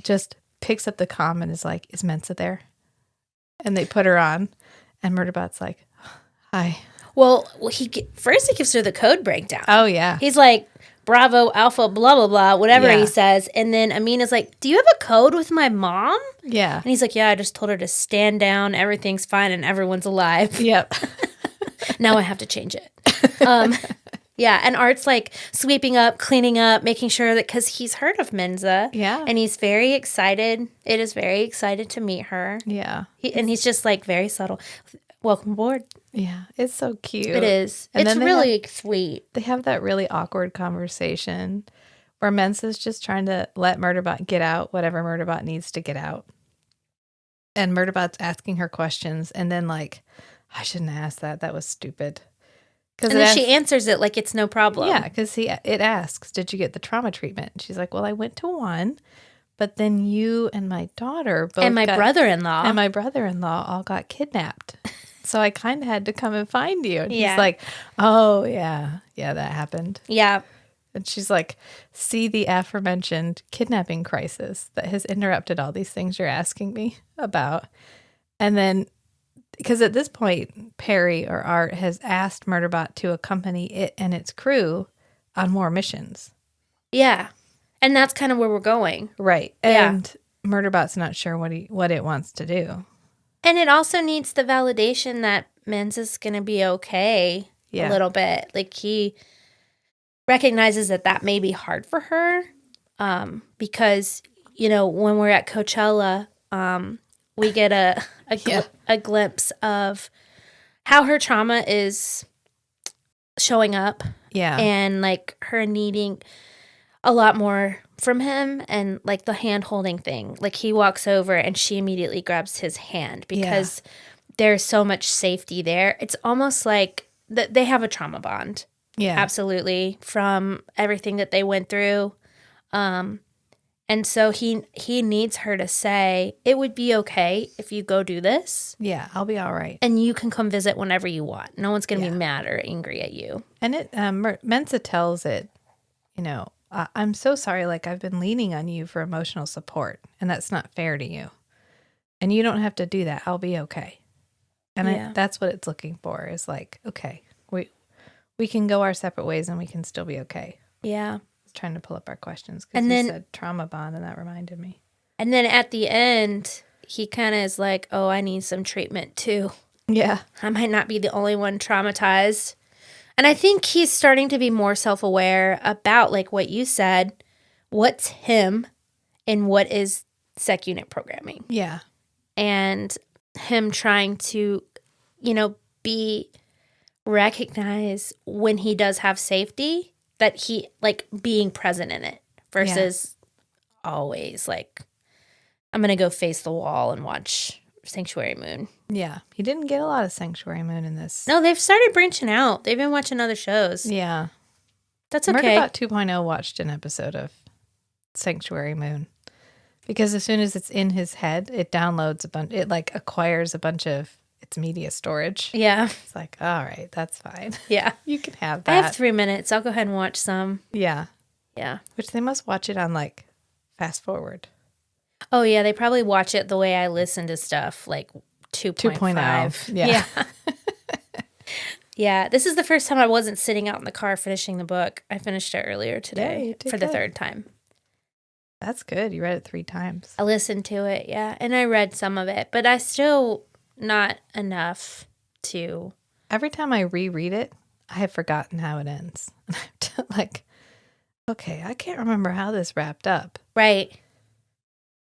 just picks up the comm and is like, is Mensa there? And they put her on. And Murderbot's like, hi. Well, first he gives her the code breakdown. Oh, yeah. He's like, Bravo, Alpha, blah, blah, blah, whatever Yeah. he says. And then Amina's like, do you have a code with my mom? Yeah. And he's like, yeah, I just told her to stand down. Everything's fine and everyone's alive. Yep. Now I have to change it. Yeah. And Art's like sweeping up, cleaning up, making sure that because he's heard of Mensa. Yeah. And he's very excited. It is very excited to meet her. Yeah. And he's just like very subtle. Welcome aboard. Yeah. It's so cute. It is. And it's then really sweet. They have that really awkward conversation where Mensa's just trying to let Murderbot get out whatever Murderbot needs to get out. And Murderbot's asking her questions and then like, I shouldn't have asked that. That was stupid. And then she answers it like it's no problem. Yeah, because it asks, did you get the trauma treatment? And she's like, well, I went to one, but then you and my daughter both and my brother-in-law all got kidnapped. So I kind of had to come and find you. And Yeah. he's like, oh, yeah, that happened. Yeah. And she's like, see the aforementioned kidnapping crisis that has interrupted all these things you're asking me about. And then, because at this point, Perry or Art has asked Murderbot to accompany it and its crew on more missions. Yeah. And that's kind of where we're going. Right. Yeah. And Murderbot's not sure what it wants to do. And it also needs the validation that Mensa's going to be okay a little bit. Like he recognizes that may be hard for her because, you know, when we're at Coachella, we get a glimpse of how her trauma is showing up. Yeah. And like her needing a lot more from him and like the hand holding thing. Like he walks over and she immediately grabs his hand because there's so much safety there. It's almost like they have a trauma bond. Yeah. Absolutely. From everything that they went through. And so he needs her to say, it would be okay if you go do this. Yeah, I'll be all right. And you can come visit whenever you want. No one's going to be mad or angry at you. And Mensa tells it, you know, I'm so sorry, like I've been leaning on you for emotional support, and that's not fair to you. And you don't have to do that. I'll be okay. And that's what it's looking for is like, okay, we can go our separate ways and we can still be okay. Yeah. I was trying to pull up our questions because you said trauma bond and that reminded me. And then at the end, he kind of is like, oh, I need some treatment too. Yeah. I might not be the only one traumatized. And I think he's starting to be more self-aware about, like what you said, what's him and what is sec unit programming. Yeah. And him trying to, you know, recognize when he does have safety, that he, like, being present in it versus always, like, I'm going to go face the wall and watch Sanctuary Moon. Yeah. He didn't get a lot of Sanctuary Moon in this. No, they've started branching out. They've been watching other shows. Yeah. That's okay. Murderbot 2.0 watched an episode of sanctuary moon. Because as soon as it's in his head, it downloads a bunch, it like acquires a bunch of its media storage. Yeah. It's like, all right, that's fine. Yeah. You can have I that. have 3 minutes. I'll go ahead and watch some. Yeah. Yeah. Which they must watch it on like fast forward. Oh, yeah. They probably watch it the way I listen to stuff, like 2.5. 2.0. Yeah. Yeah. This is the first time I wasn't sitting out in the car finishing the book. I finished it earlier today you did for the good. 3rd time. That's good. You read it 3 times. I listened to it, yeah. And I read some of it, but I still not enough to. Every time I reread it, I have forgotten how it ends. Like, okay, I can't remember how this wrapped up. Right.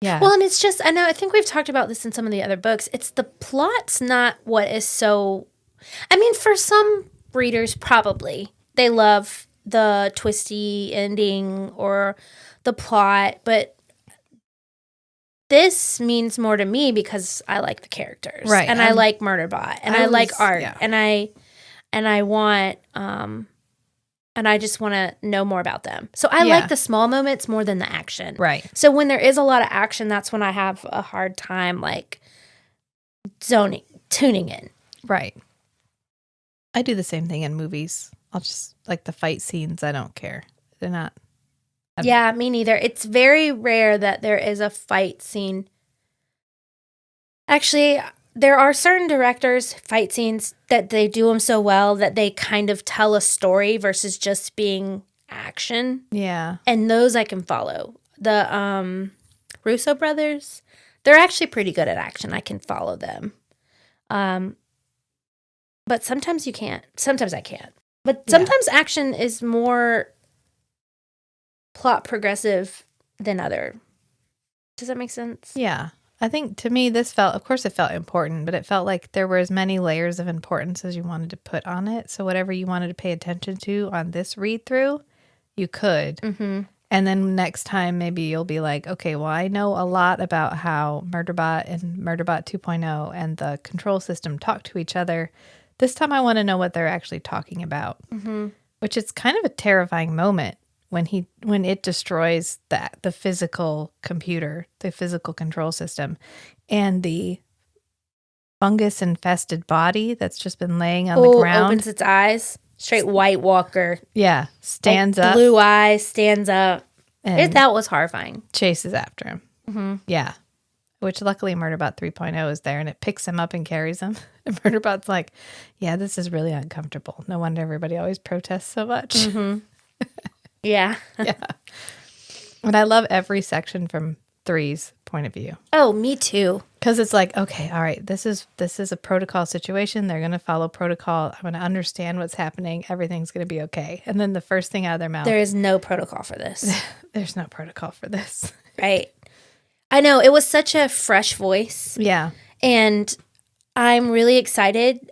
Yeah. Well, and it's just, I think we've talked about this in some of the other books. It's the plot's not what is so, I mean, for some readers, probably, they love the twisty ending or the plot, but this means more to me because I like the characters. Right. And I like Murderbot. And I like art. Yeah. And I want, and I just want to know more about them. So I like the small moments more than the action. Right. So when there is a lot of action, that's when I have a hard time like tuning in. Right. I do the same thing in movies. I'll just, like the fight scenes, I don't care. They're not. Yeah, me neither. It's very rare that there is a fight scene. Actually, there are certain directors' fight scenes that they do them so well that they kind of tell a story versus just being action. Yeah. And those I can follow. The Russo brothers, they're actually pretty good at action. I can follow them. But sometimes you can't. Sometimes I can't. But sometimes action is more plot progressive than other. Does that make sense? Yeah. I think to me, this felt, of course, it felt important, but it felt like there were as many layers of importance as you wanted to put on it. So whatever you wanted to pay attention to on this read through, you could. Mm-hmm. And then next time, maybe you'll be like, okay, well, I know a lot about how Murderbot and Murderbot 2.0 and the control system talk to each other. This time I want to know what they're actually talking about, which is kind of a terrifying moment when it destroys the physical computer, the physical control system, and the fungus infested body that's just been laying on the ground. Opens its eyes. Straight White Walker. Yeah. Stands up. Blue eyes, stands up. And That was horrifying. chases after him. Mm-hmm. Yeah. Which luckily Murderbot 3.0 is there and it picks him up and carries him. And Murderbot's like, yeah, this is really uncomfortable. No wonder everybody always protests so much. Mm-hmm. Yeah. Yeah. And I love every section from 3's point of view. Oh, me too. Because it's like, okay, all right, this is a protocol situation. They're going to follow protocol. I'm going to understand what's happening. Everything's going to be okay. And then the first thing out of their mouth. There is no protocol for this. There's no protocol for this. Right. I know. It was such a fresh voice. Yeah. And I'm really excited.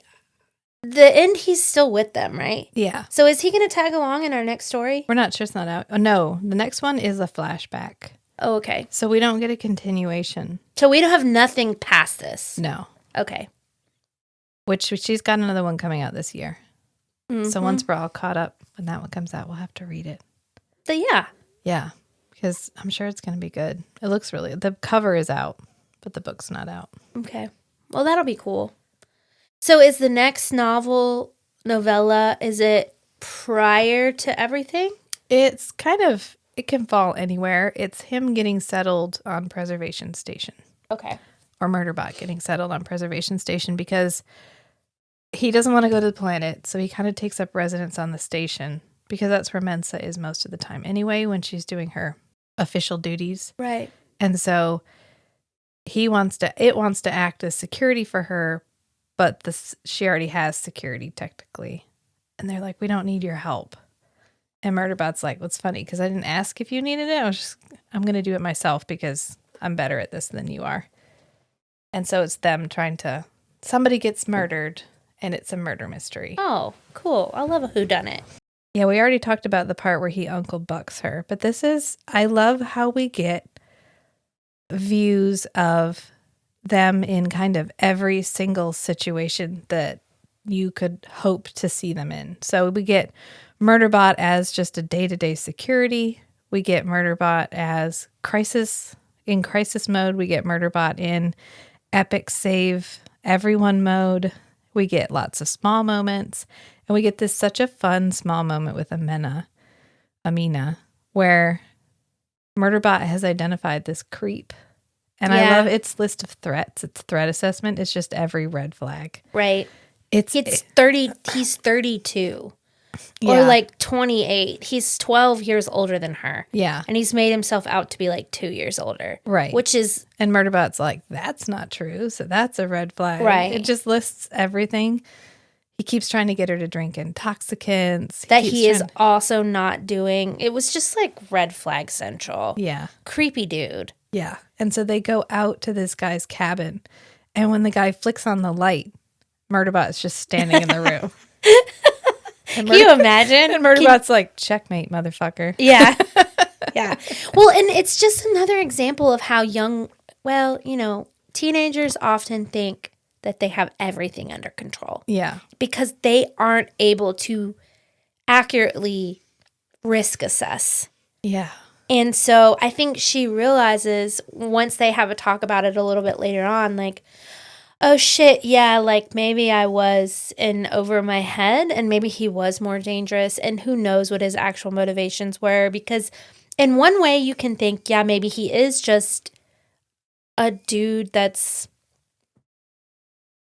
The end, he's still with them, right? Yeah. So is he going to tag along in our next story? We're not sure it's not out. Oh, no, the next one is a flashback. Oh, okay. So we don't get a continuation. So we don't have nothing past this. No. Okay. Which she's got another one coming out this year. Mm-hmm. So once we're all caught up, when that one comes out, we'll have to read it. But yeah. Yeah. Because I'm sure it's going to be good. It looks the cover is out, but the book's not out. Okay. Well, that'll be cool. So is the next novella, is it prior to everything? It's kind of, it can fall anywhere. It's him getting settled on Preservation Station. Okay. Or Murderbot getting settled on Preservation Station because he doesn't want to go to the planet. So he kind of takes up residence on the station because that's where Mensa is most of the time anyway when she's doing her official duties. Right. And so it wants to act as security for her, but she already has security technically. And they're like, we don't need your help. And Murderbot's like, what's funny? Because I didn't ask if you needed it. I'm going to do it myself because I'm better at this than you are. And so it's them somebody gets murdered and it's a murder mystery. Oh, cool. I love a whodunit. Yeah, we already talked about the part where he Uncle Bucks her, but I love how we get views of them in kind of every single situation that you could hope to see them in. So we get Murderbot as just a day-to-day security We get Murderbot as crisis mode. We get Murderbot in epic save everyone mode. We get lots of small moments. And we get this such a fun small moment with Amina, where Murderbot has identified this creep. And I love its list of threats. Its threat assessment is just every red flag. Right. He's 32. Or like 28. He's 12 years older than her. Yeah. And he's made himself out to be like 2 years older. Right. Which is... And Murderbot's like, that's not true. So that's a red flag. Right. It just lists everything. He keeps trying to get her to drink intoxicants. He is also not doing... It was just like red flag central. Yeah. Creepy dude. Yeah. And so they go out to this guy's cabin. And when the guy flicks on the light, Murderbot's just standing in the room. Can you imagine? And Murderbot's like, checkmate, motherfucker. Yeah. Yeah. Well, and it's just another example of how teenagers often think that they have everything under control. Yeah. Because they aren't able to accurately risk assess. Yeah. And so I think she realizes once they have a talk about it a little bit later on, like, oh shit, yeah, like maybe I was in over my head and maybe he was more dangerous and who knows what his actual motivations were, because in one way you can think, yeah, maybe he is just a dude that's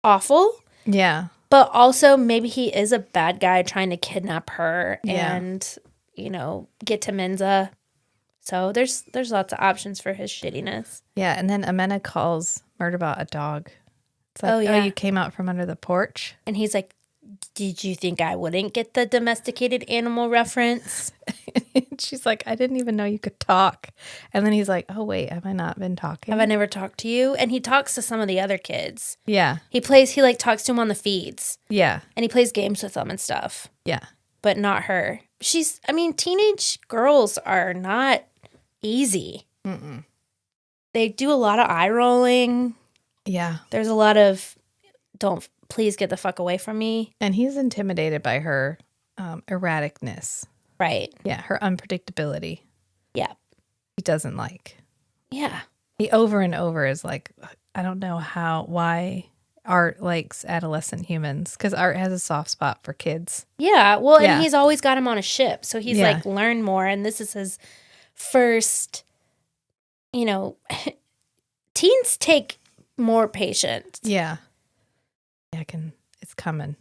awful. Yeah. But also maybe he is a bad guy trying to kidnap her and, get to Menza. So there's lots of options for his shittiness. Yeah, and then Amena calls Murderbot a dog. It's like, oh, you came out from under the porch? And he's like, did you think I wouldn't get the domesticated animal reference? She's like, I didn't even know you could talk. And then he's like, oh, wait, have I not been talking? Have I never talked to you? And he talks to some of the other kids. Yeah. He talks to him on the feeds. Yeah. And he plays games with them and stuff. Yeah. But not her. Teenage girls are not easy. Mm-mm. They do a lot of eye rolling. Yeah. There's a lot of, please get the fuck away from me. And he's intimidated by her erraticness. Right. Yeah, her unpredictability. Yeah. He doesn't like. Yeah. He over and over is like, I don't know why Art likes adolescent humans, because Art has a soft spot for kids. Yeah. Well, and he's always got him on a ship. So he's like, learn more. And this is his first, teens take more patience. Yeah. Yeah, it's coming.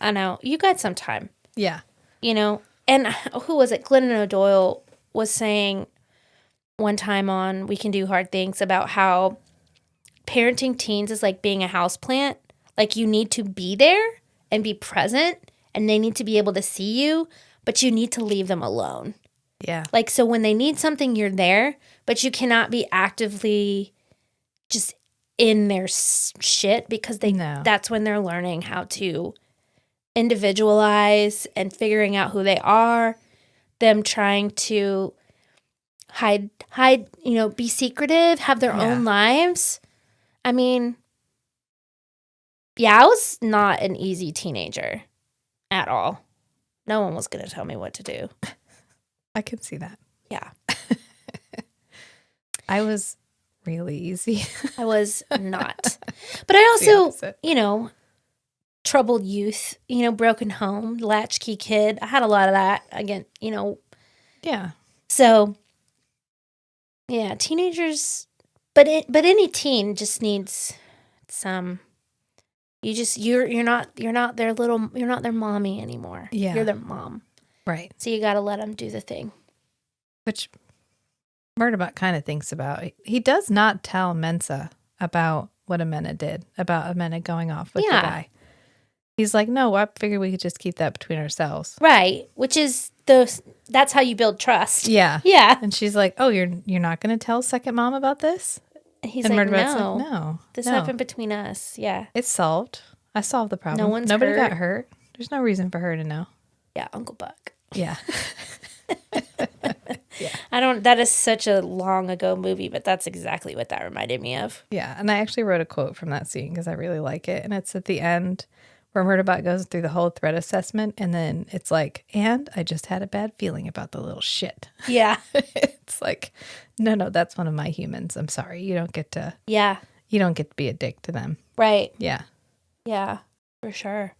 I know. You got some time. Yeah. And who was it? Glennon O'Doyle was saying one time on We Can Do Hard Things about how parenting teens is like being a houseplant. Like you need to be there and be present and they need to be able to see you, but you need to leave them alone. Yeah. Like, so when they need something, you're there, but you cannot be actively just in their shit because that's when they're learning how to individualize and figuring out who they are, them trying to hide, be secretive, have their own lives. I was not an easy teenager at all. No one was going to tell me what to do. I can see that. Yeah. I was really easy. I was not. But I also, troubled youth, broken home, latchkey kid. I had a lot of that again, Yeah. So, yeah, teenagers, but any teen just needs some. You're not their mommy anymore. Yeah. You're their mom. Right. So you got to let them do the thing. Which Murderbot kind of thinks about. He does not tell Mensa about what Amena did, about Amena going off with the guy. He's like, no, I figured we could just keep that between ourselves. Right. Which is that's how you build trust. Yeah. Yeah. And she's like, oh, you're not going to tell second mom about this? And he's and like, Murderbot's no. Like, no. This happened between us. Yeah. It's solved. I solved the problem. Nobody got hurt. There's no reason for her to know. Yeah, Uncle Buck. Yeah. Yeah. That is such a long ago movie, but that's exactly what that reminded me of. Yeah. And I actually wrote a quote from that scene because I really like it. And it's at the end where Murderbot goes through the whole threat assessment, and then it's like, and I just had a bad feeling about the little shit. Yeah. It's like, no, that's one of my humans. I'm sorry. You don't get to be a dick to them. Right. Yeah. Yeah, for sure.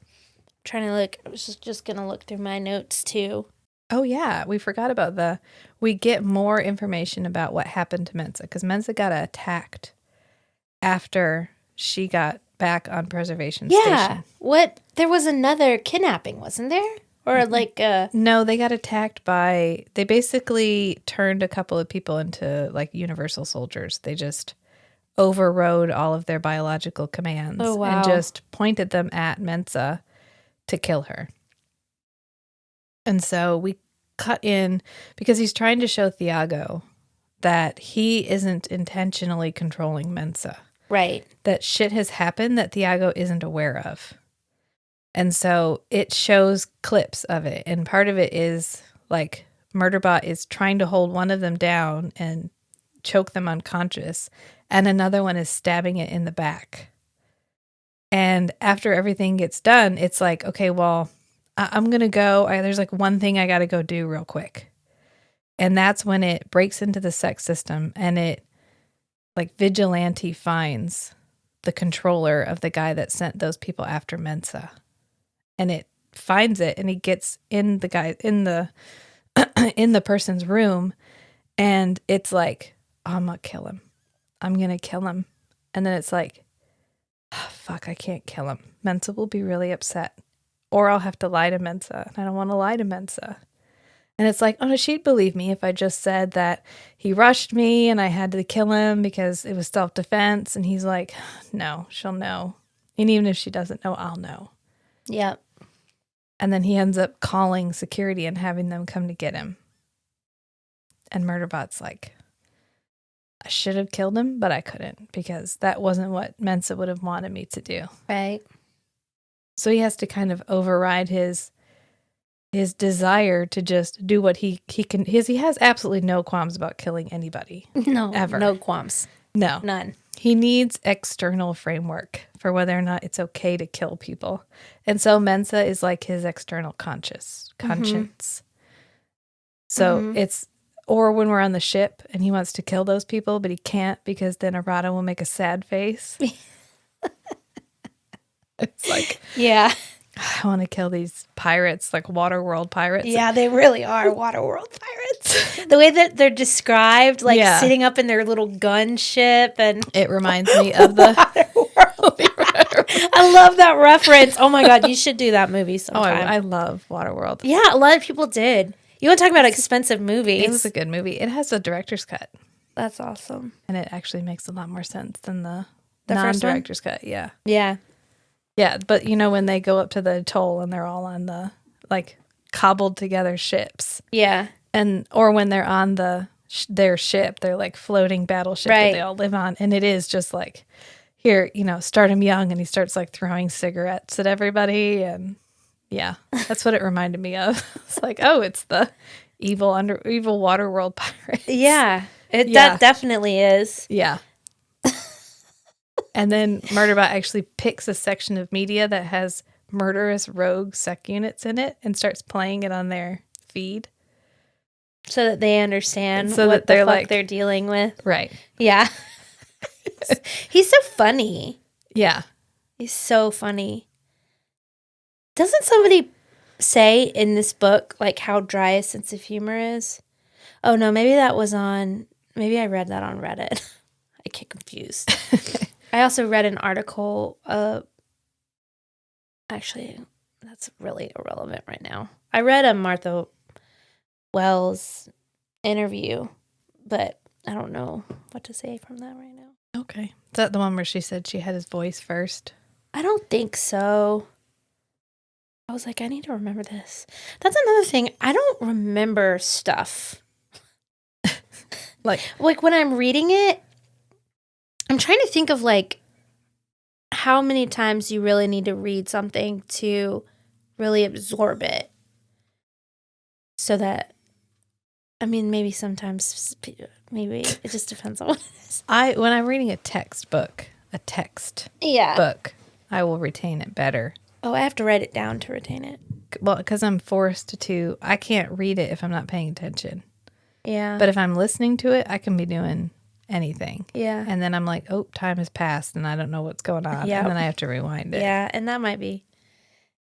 Trying to look. I was just going to look through my notes too. Oh, yeah. We forgot about we get more information about what happened to Mensa, because Mensa got attacked after she got back on preservation station. What? There was another kidnapping, wasn't there? Or like No, they got attacked by, they basically turned a couple of people into like universal soldiers. They just overrode all of their biological commands and just pointed them at Mensa to kill her. And so we cut in, because he's trying to show Thiago that he isn't intentionally controlling Mensa. Right. That shit has happened that Thiago isn't aware of. And so it shows clips of it. And part of it is like Murderbot is trying to hold one of them down and choke them unconscious. And another one is stabbing it in the back. And after everything gets done, it's like, okay, well, I'm going to go. There's like one thing I got to go do real quick. And that's when it breaks into the sex system, and it like vigilante finds the controller of the guy that sent those people after Mensa. And it finds it, and he gets in the guy in the in the person's room, and it's like, I'm going to kill him. I'm going to kill him. And then it's like, oh, fuck, I can't kill him. Mensa will be really upset. Or I'll have to lie to Mensa, and I don't want to lie to Mensa. And it's like, oh, no, she'd believe me if I just said that he rushed me and I had to kill him because it was self-defense. And he's like, no, she'll know. And even if she doesn't know, I'll know. Yep. And then he ends up calling security and having them come to get him. And Murderbot's like, I should have killed him, but I couldn't, because that wasn't what Mensa would have wanted me to do. Right. So he has to kind of override his desire to just do what he can. He has absolutely no qualms about killing anybody. No, ever. No qualms. No. None. He needs external framework for whether or not it's okay to kill people. And so Mensa is like his external conscience. So it's, or when we're on the ship and he wants to kill those people, but he can't because then Arata will make a sad face. It's like, yeah, I want to kill these pirates, like Waterworld pirates. Yeah, they really are Waterworld pirates. The way that they're described, like sitting up in their little gunship, and it reminds me of the Waterworld. I love that reference. Oh my god, you should do that movie sometime. Oh, I love Waterworld. Yeah, a lot of people did. You want to talk about expensive movies? It was a good movie. It has a director's cut. That's awesome, and it actually makes a lot more sense than the non-director's cut. Yeah. Yeah, but you know when they go up to the atoll and they're all on the like cobbled together ships. Yeah. Or when they're on their ship, they're like floating battleship that they all live on, and it is just like, here, start him young, and he starts like throwing cigarettes at everybody, and yeah, that's what it reminded me of. It's like, oh, it's the evil Waterworld pirates. Yeah, that definitely is. Yeah. And then Murderbot actually picks a section of media that has murderous rogue sec units in it and starts playing it on their feed. So that they understand what the fuck they're dealing with. Right. Yeah. He's so funny. Yeah. He's so funny. Doesn't somebody say in this book, like, how dry his sense of humor is? Oh, no, maybe I read that on Reddit. I get confused. I also read an article. Actually, that's really irrelevant right now. I read a Martha Wells interview, but I don't know what to say from that right now. Okay. Is that the one where she said she had his voice first? I don't think so. I was like, I need to remember this. That's another thing. I don't remember stuff. like when I'm reading it, I'm trying to think of like how many times you really need to read something to really absorb it. So that, I mean, maybe sometimes, maybe it just depends on what it is. When I'm reading a text book, I will retain it better. Oh, I have to write it down to retain it. Well, because I'm forced to. I can't read it if I'm not paying attention. Yeah. But if I'm listening to it, I can be doing anything. Yeah. And then I'm like, oh, time has passed and I don't know what's going on. Yeah. And then I have to rewind it. Yeah, and that might be.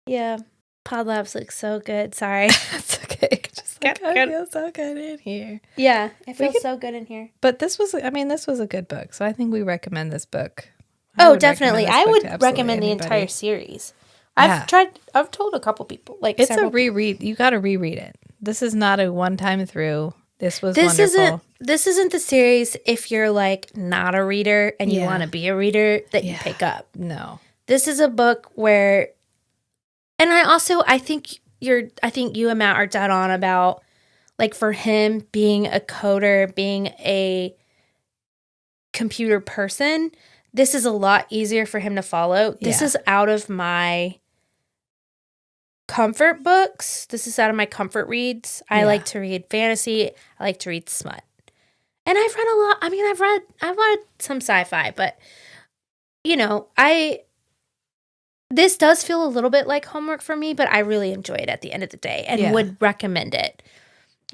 Yeah. Pod Labs looks so good. Sorry. It's okay. Just like, I feel so good in here. Yeah, I feel so good in here. But this was a good book. So I think we recommend this book. Oh, definitely. I would recommend the entire series. I've told a couple people. It's a reread. You got to reread it. This is not a one-time through. This wonderful. This isn't the series if you're like not a reader and you want to be a reader that you pick up. No. This is a book where, and I think you and Matt are dead on about, like, for him being a coder, being a computer person, this is a lot easier for him to follow. This is out of my comfort books. This is out of my comfort reads. I like to read fantasy. I like to read smut. And I've read a lot. I mean, I've read some sci-fi, but this does feel a little bit like homework for me, but I really enjoy it at the end of the day and would recommend it.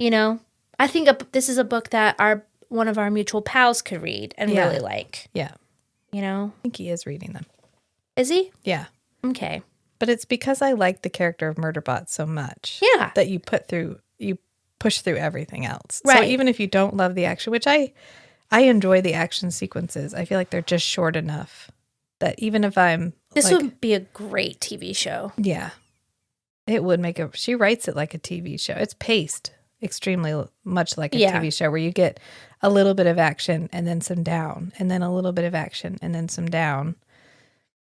I think this is a book that one of our mutual pals could read and really like. Yeah. I think he is reading them. Is he? Yeah. Okay. But it's because I like the character of Murderbot so much. Yeah. That you push through everything else. Right. So even if you don't love the action, which I enjoy the action sequences, I feel like they're just short enough that even if I'm This would be a great TV show. Yeah. It would she writes it like a TV show. It's paced extremely much like a TV show where you get a little bit of action and then some down and then a little bit of action and then some down.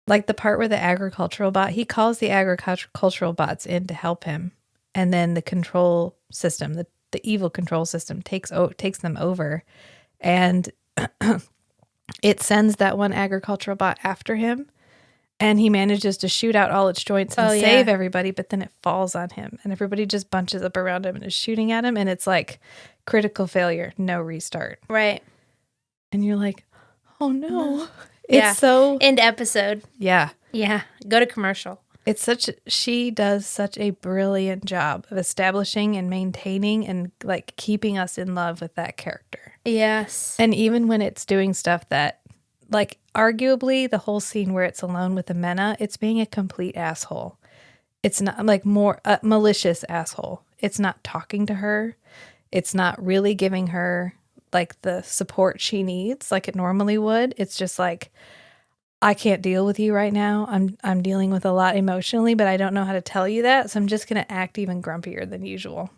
Like the part where the agricultural bot, he calls the agricultural bots in to help him. And then the control system, the evil control system takes them over. And it sends that one agricultural bot after him. And he manages to shoot out all its joints and save everybody, but then it falls on him. And everybody just bunches up around him and is shooting at him. And it's like critical failure, no restart. Right. And you're like, oh no. It's so... End episode. Yeah. Yeah. Go to commercial. She does such a brilliant job of establishing and maintaining and like keeping us in love with that character. Yes. And even when it's doing stuff that, like, arguably the whole scene where it's alone with Amena, it's being a complete asshole. It's not like more malicious asshole. It's not talking to her. It's not really giving her like the support she needs like it normally would. It's just like, I can't deal with you right now. I'm dealing with a lot emotionally, but I don't know how to tell you that. So I'm just going to act even grumpier than usual.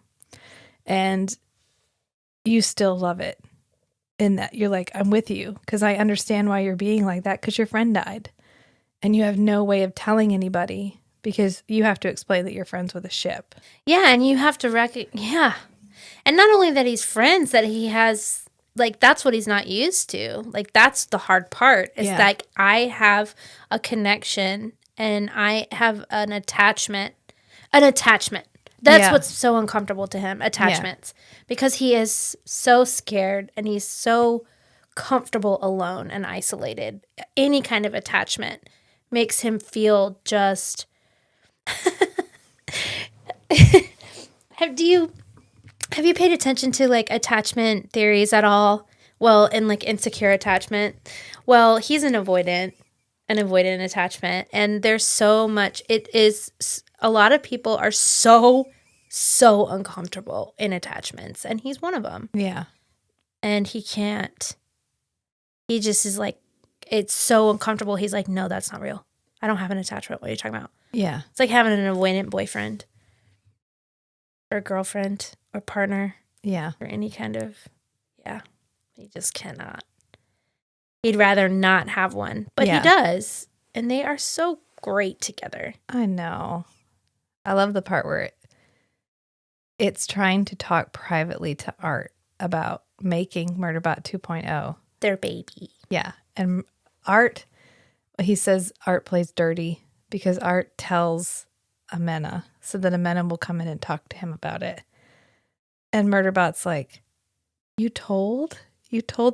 And you still love it. In that you're like, I'm with you because I understand why you're being like that because your friend died. And you have no way of telling anybody because you have to explain that you're friends with a ship. Yeah, and you have to yeah. And not only that he's friends, that he has, like, that's what he's not used to. Like, that's the hard part. It's like, I have a connection and I have an attachment. That's what's so uncomfortable to him, attachments. Because he is so scared and he's so comfortable alone and isolated. Any kind of attachment makes him feel just... Have you paid attention to, like, attachment theories at all? Well, and, like, insecure attachment. Well, he's an avoidant attachment. And there's so much... A lot of people are so uncomfortable in attachments. And he's one of them. Yeah. And he can't... He just is like... It's so uncomfortable. He's like, no, that's not real. I don't have an attachment. What are you talking about? Yeah. It's like having an avoidant boyfriend. Or girlfriend. Or partner. Yeah. Or any kind of... Yeah. He just cannot. He'd rather not have one. But he does. And they are so great together. I know. I love the part where it's trying to talk privately to Art about making Murderbot 2.0. Their baby. Yeah. And Art, he says Art plays dirty because Art tells Amena so that Amena will come in and talk to him about it. And Murderbot's like, You told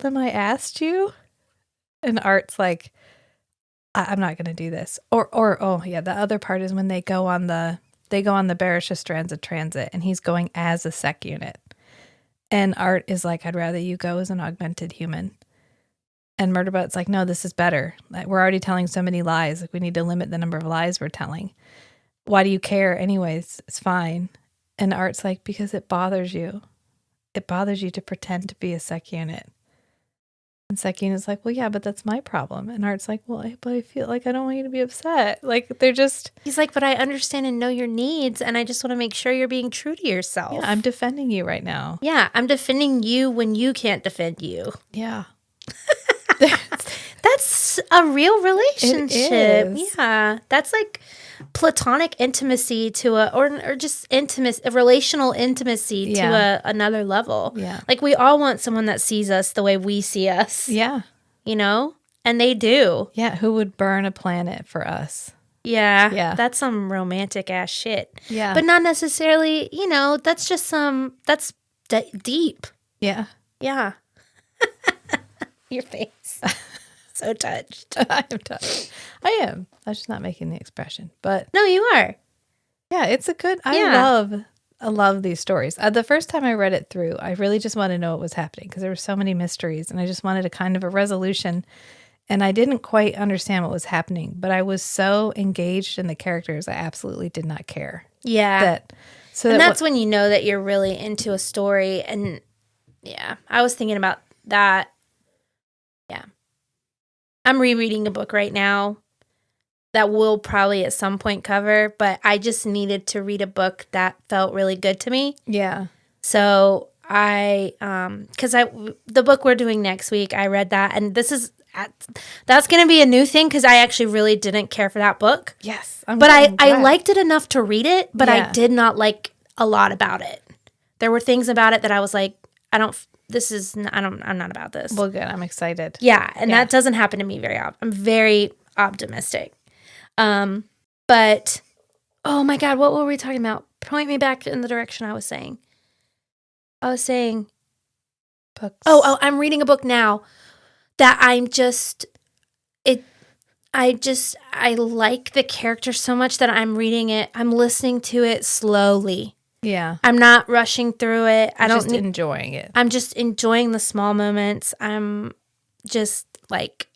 them I asked you? And Art's like, I'm not going to do this. Or oh yeah, the other part is when they go on the Barish's transit, and he's going as a sec unit. And Art is like, I'd rather you go as an augmented human. And Murderbot's like, no, this is better. Like, we're already telling so many lies. Like, we need to limit the number of lies we're telling. Why do you care? Anyways, it's fine. And Art's like, because it bothers you. It bothers you to pretend to be a sec unit. And sec unit's like, well, yeah, but that's my problem. And Art's like, well, but I feel like I don't want you to be upset. Like, they're just... He's like, but I understand and know your needs, and I just want to make sure you're being true to yourself. Yeah, I'm defending you right now. Yeah, I'm defending you when you can't defend you. Yeah. That's a real relationship. It is. Yeah. That's like platonic intimacy to or just intimacy, a relational intimacy to another level. Yeah. Like we all want someone that sees us the way we see us. Yeah. You know? And they do. Yeah. Who would burn a planet for us? Yeah. Yeah. That's some romantic ass shit. Yeah. But not necessarily, that's just that's deep. Yeah. Yeah. Your face. So touched. I am touched. I am. I'm just not making the expression. But no, you are. Yeah, it's a good... I love these stories. The first time I read it through, I really just wanted to know what was happening because there were so many mysteries and I just wanted a kind of a resolution. And I didn't quite understand what was happening, but I was so engaged in the characters, I absolutely did not care. Yeah. That's when you know that you're really into a story. And yeah, I was thinking about that. Yeah. I'm rereading a book right now that we'll probably at some point cover, but I just needed to read a book that felt really good to me. Yeah. So the book we're doing next week, I read that, and that's going to be a new thing because I actually really didn't care for that book. Yes. But I liked it enough to read it, but I did not like a lot about it. There were things about it that I was like, I'm not about this. Well, good. I'm excited. Yeah, and that doesn't happen to me very often. I'm very optimistic. But, oh my God, what were we talking about? Point me back in the direction I was saying. I was saying, books. Oh, I'm reading a book now that I like the character so much that I'm reading it. I'm listening to it slowly. Yeah. I'm not rushing through it. Enjoying it. I'm just enjoying the small moments. I'm just like,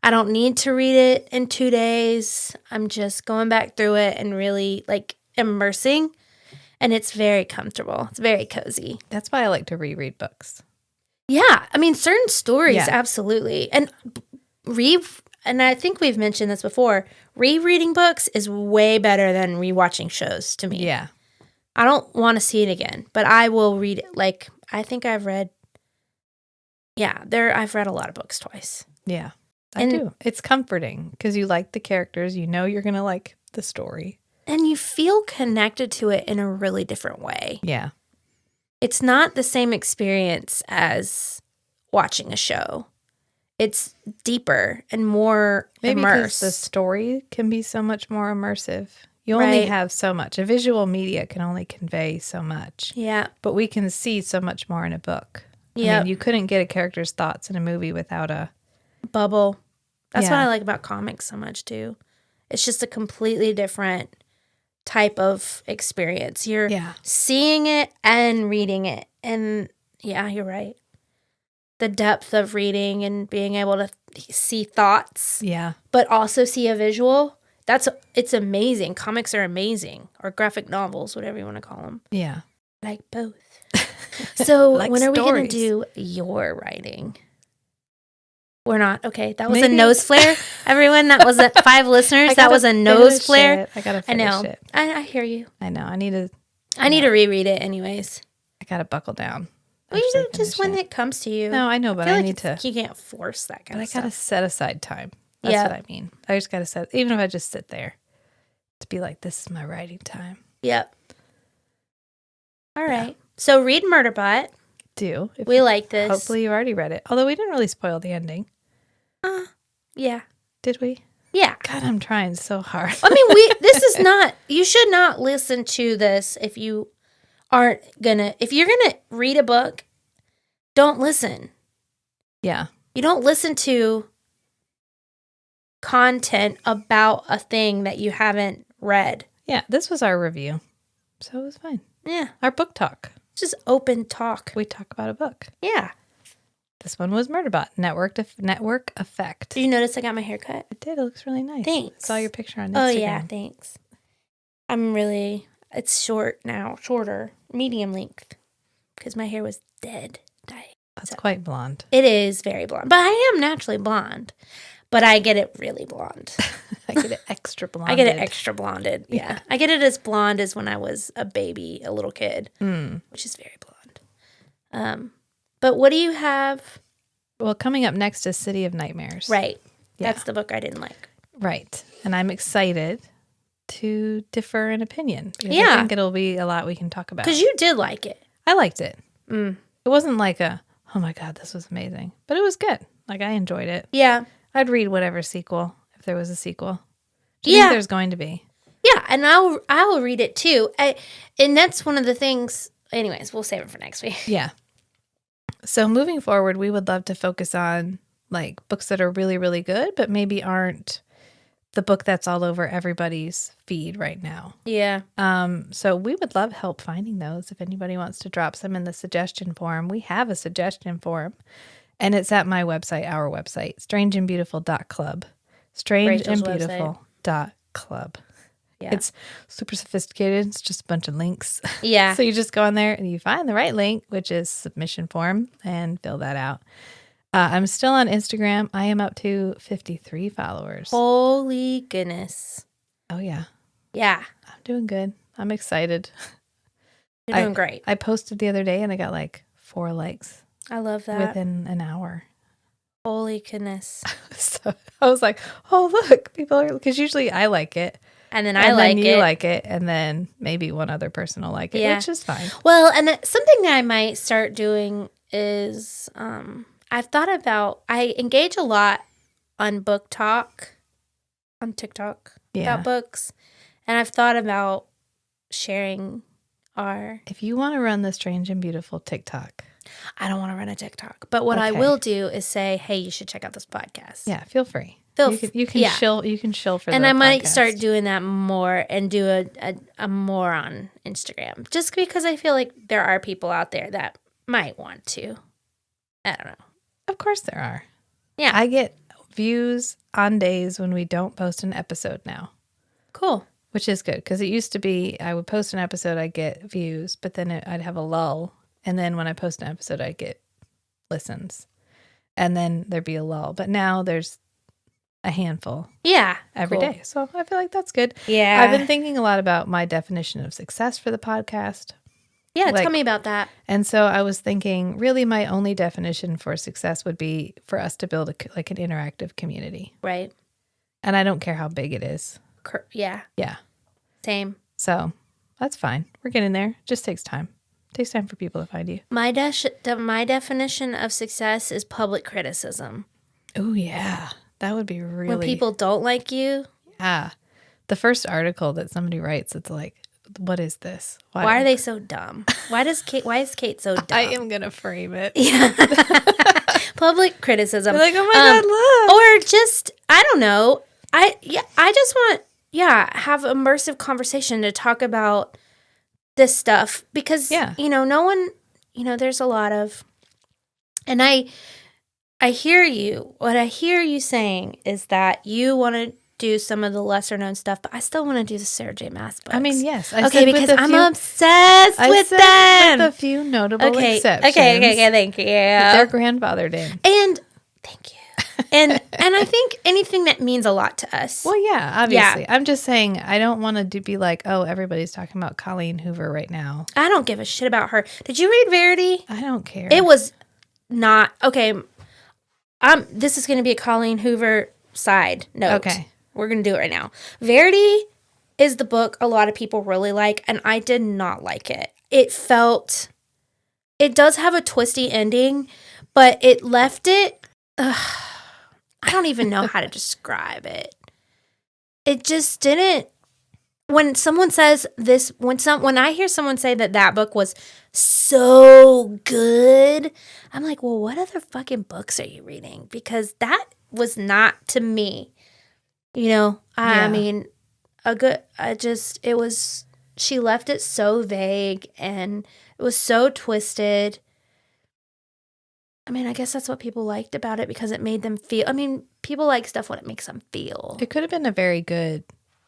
I don't need to read it in 2 days. I'm just going back through it and really like immersing. And it's very comfortable. It's very cozy. That's why I like to reread books. Yeah. I mean, certain stories, absolutely. And I think we've mentioned this before, rereading books is way better than rewatching shows to me. Yeah. I don't want to see it again, but I will read it. Like, I think I've read a lot of books twice. Yeah, I do. It's comforting because you like the characters. You know you're going to like the story. And you feel connected to it in a really different way. Yeah. It's not the same experience as watching a show. It's deeper and more immersed. Because the story can be so much more immersive. You only have so much. A visual media can only convey so much. Yeah. But we can see so much more in a book. Yeah. I mean, you couldn't get a character's thoughts in a movie without a bubble. That's what I like about comics so much, too. It's just a completely different type of experience. You're seeing it and reading it. And yeah, you're right. The depth of reading and being able to see thoughts. Yeah. But also see a visual. It's amazing. Comics are amazing. Or graphic novels, whatever you want to call them. Yeah. Like both. So like when are we going to stories. do your writing? We're not. Okay. That was a nose flare. Everyone, that was 5 listeners. That was a nose flare. I got to finish it. I hear you. I know. I need to reread it anyways. I got to buckle down. Well, you know, just when it comes to you. No, I know, but I need to. You can't force that kind of stuff. I got to set aside time. That's what I mean. I just got to set, even if I just sit there, to be like, this is my writing time. Yep. All right. So read Murderbot. We like this. Hopefully you already read it. Although we didn't really spoil the ending. Yeah. Did we? Yeah. God, I'm trying so hard. I mean, this is not, you should not listen to this if you aren't if you're going to read a book, don't listen. Yeah. You don't listen to content about a thing that you haven't read. Yeah, this was our review, so it was fine. Yeah. Our book talk. Just open talk. We talk about a book. Yeah. This one was Murderbot, Network Effect. Did you notice I got my hair cut? It did. It looks really nice. Thanks. Saw your picture on Instagram. Oh, yeah. Thanks. It's short now. Shorter. Medium length. Because my hair was dead. That's quite blonde. It is very blonde. But I am naturally blonde. But I get it really blonde. I get it extra blonded. I get it extra blonded. Yeah. I get it as blonde as when I was a baby, a little kid. Which is very blonde. But what do you have? Well, coming up next is City of Nightmares. Right. Yeah. That's the book I didn't like. Right. And I'm excited to differ in opinion. Because Yeah. I think it'll be a lot we can talk about. Because you did like it. I liked it. It wasn't like oh my God, this was amazing. But it was good. Like, I enjoyed it. Yeah. I'd read whatever sequel, if there was a sequel. Do Yeah. you think there's going to be? Yeah, and I'll read it too. And that's one of the things. Anyways, we'll save it for next week. Yeah. So moving forward, we would love to focus on like books that are really, really good, but maybe aren't the book that's all over everybody's feed right now. Yeah. So we would love help finding those. If anybody wants to drop some in the suggestion forum, we have a suggestion forum, and it's at my website, our website, strangeandbeautiful.club. Strangeandbeautiful.club. Yeah. It's super sophisticated. It's just a bunch of links. Yeah. So you just go on there and you find the right link, which is submission form, and fill that out. I'm still on Instagram. I am up to 53 followers. Holy goodness. Oh, yeah. Yeah. I'm doing good. I'm excited. You're doing great. I posted the other day and I got like 4 likes I love that. within an hour. Holy goodness. So I was like, oh, look, people are, because usually I like it. And then you like it, and then maybe one other person will like it, which is fine. Well, and something that I might start doing is I've thought about, I engage a lot on book talk on TikTok about books, and I've thought about sharing our... If you want to run the Strange and Beautiful TikTok. I don't want to run a TikTok, but what I will do is say, hey, you should check out this podcast. Yeah, feel free. You can shill for and the I might podcast. start doing that more and do a more on Instagram, just because I feel like there are people out there that might want to. I don't know. Of course there are. Yeah. I get views on days when we don't post an episode now. Cool. Which is good, because it used to be I would post an episode, I'd get views, but then I'd have a lull. And then when I post an episode, I'd get listens. And then there'd be a lull. But now there's a handful. Yeah. Every day. So I feel like that's good. Yeah. I've been thinking a lot about my definition of success for the podcast. Yeah, tell me about that. And so I was thinking, really my only definition for success would be for us to build an interactive community. Right. And I don't care how big it is. Yeah. Yeah. Same. So that's fine. We're getting there. It just takes time. It takes time for people to find you. My definition of success is public criticism. Oh, yeah. That would be really... When people don't like you. Yeah. The first article that somebody writes, it's like, what is this? Why are they so dumb? Why is Kate so dumb? I am going to frame it. Yeah. Public criticism. You're like, oh my God, look. Or just, I don't know. I just want, have immersive conversation to talk about this stuff. Because, no one, there's a lot of, and I hear you. What I hear you saying is that you want to do some of the lesser known stuff, but I still want to do the Sarah J. Maas books. I mean, yes. Because I'm obsessed with them. With a few notable exceptions. Okay, thank you. Their grandfather did. And thank you. And I think anything that means a lot to us. Well, yeah, obviously. Yeah. I'm just saying I don't want to be like, oh, everybody's talking about Colleen Hoover right now. I don't give a shit about her. Did you read Verity? I don't care. It was not okay. This is going to be a Colleen Hoover side note. Okay. We're going to do it right now. Verity is the book a lot of people really like, and I did not like it. It does have a twisty ending, but it left it, I don't even know how to describe it. It just didn't, when someone says this, when I hear someone say that book was so good, I'm like, well, what other fucking books are you reading? Because that was not, to me, You know, I Yeah. mean, she left it so vague and it was so twisted. I mean, I guess that's what people liked about it because it made them feel. I mean, people like stuff when it makes them feel. It could have been a very good,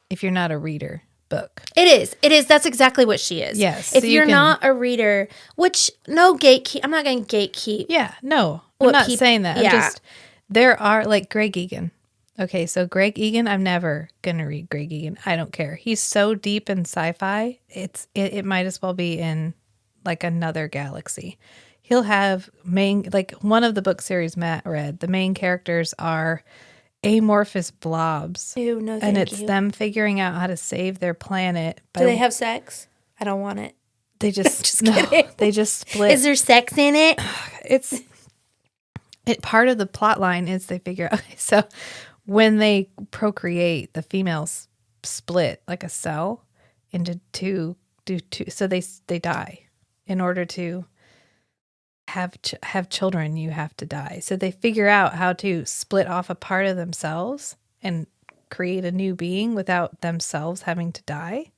if you're not a reader, book. It is. It is. That's exactly what she is. Yes. If so you're not a reader, which no gatekeep. I'm not going to gatekeep. Yeah, no, I'm not saying that. I'm just, there are, like Greg Egan. Okay, so Greg Egan, I'm never going to read Greg Egan. I don't care. He's so deep in sci-fi, it might as well be in like another galaxy. He'll have like one of the book series Matt read, the main characters are amorphous blobs. Ew, no, and it's them figuring out how to save their planet. Do they have sex? I don't want it. They just, they just split. Is there sex in it? Part of the plot line is they figure out, so when they procreate, the females split like a cell into two, so they die. In order to have children, you have to die. So they figure out how to split off a part of themselves and create a new being without themselves having to die.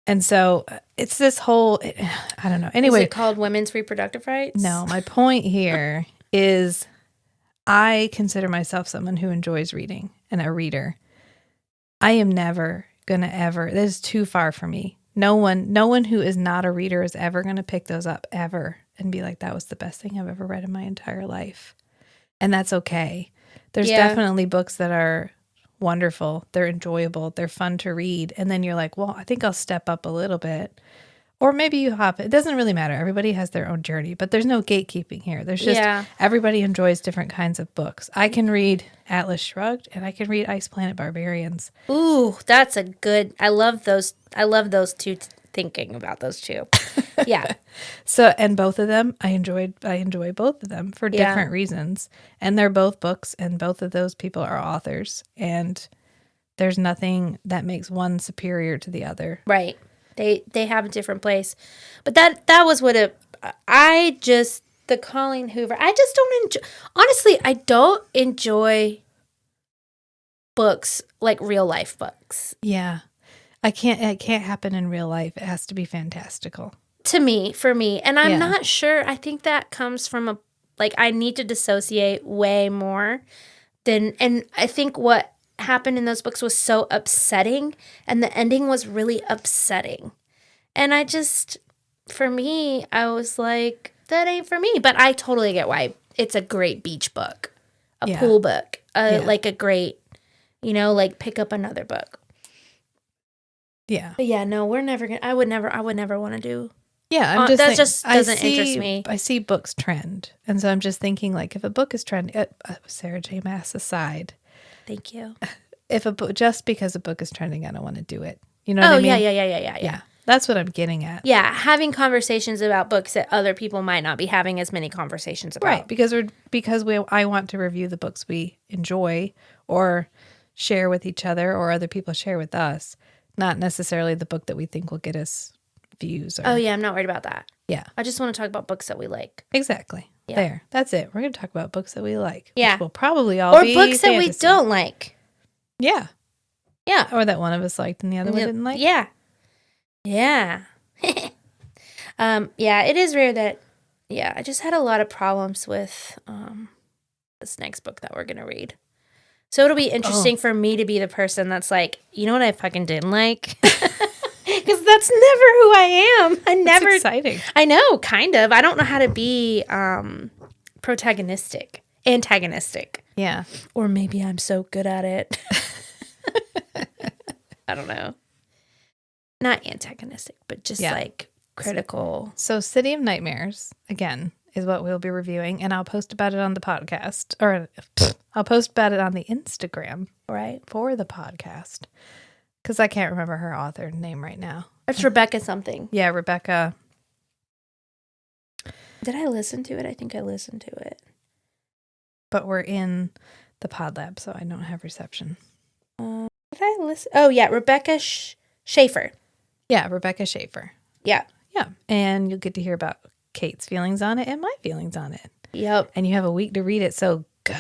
And so it's this whole, I don't know. Anyway. Is it called women's reproductive rights? No, my point here is I consider myself someone who enjoys reading and a reader. I am never going to ever, that is too far for me. No one who is not a reader is ever going to pick those up ever and be like, that was the best thing I've ever read in my entire life. And that's okay. There's definitely books that are wonderful. They're enjoyable. They're fun to read. And then you're like, well, I think I'll step up a little bit. Or maybe you hop. It doesn't really matter. Everybody has their own journey, but there's no gatekeeping here. There's just everybody enjoys different kinds of books. I can read Atlas Shrugged and I can read Ice Planet Barbarians. Ooh, that's a good. I love those two. Thinking about those two. Yeah. So, and both of them, I enjoy both of them for different reasons. And they're both books and both of those people are authors. And there's nothing that makes one superior to the other. Right. They have a different place. But that was what the Colleen Hoover, I just don't enjoy, honestly, I don't enjoy books like real life books. Yeah. It can't happen in real life. It has to be fantastical. For me. And I'm not sure. I think that comes from I need to dissociate way more and I think what happened in those books was so upsetting and the ending was really upsetting. And I was like, that ain't for me. But I totally get why it's a great beach book, a pool book, like a great, pick up another book. Yeah. But yeah, no, I would never want to do. Yeah, just doesn't interest me. I see books trend. And so I'm just thinking if a book is trending, Sarah J. Maas aside. Thank you. Just because a book is trending, I don't want to do it. You know what I mean? Yeah. That's what I'm getting at. Yeah, having conversations about books that other people might not be having as many conversations about. Right, because I want to review the books we enjoy or share with each other or other people share with us, not necessarily the book that we think will get us views. Oh, yeah, I'm not worried about that. Yeah. I just want to talk about books that we like. Exactly. Yeah. There. That's it. We're going to talk about books that we like. Yeah. Which will probably all be books fantasy. That we don't like. Yeah. Yeah. Or that one of us liked and the other one didn't like. Yeah. Yeah. Yeah, it is rare that, I just had a lot of problems with this next book that we're going to read. So it'll be interesting for me to be the person that's like, you know what I fucking didn't like? Because that's never who I am. That's exciting. I know, kind of. I don't know how to be antagonistic. Yeah. Or maybe I'm so good at it. I don't know. Not antagonistic, but just critical. So City of Nightmares, again, is what we'll be reviewing. And I'll post about it on the podcast. Or I'll post about it on the Instagram. Right. For the podcast. Because I can't remember her author name right now. It's Rebecca something. Yeah, Rebecca. Did I listen to it? I think I listened to it. But we're in the pod lab, so I don't have reception. Did I listen? Oh, yeah, Rebecca Schaefer. Yeah, Rebecca Schaefer. Yeah. Yeah, and you'll get to hear about Kate's feelings on it and my feelings on it. Yep. And you have a week to read it, so go.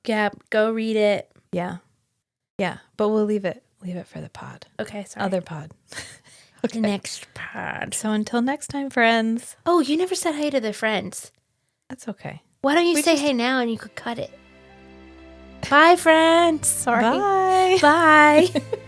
Yeah, go read it. Yeah. Yeah, but we'll leave it for the pod. Okay, sorry. Other pod. The next pod. So until next time, friends. Oh, you never said hey to the friends. That's okay. Why don't you say hey now and you could cut it? Bye, friends. Sorry. Bye. Bye.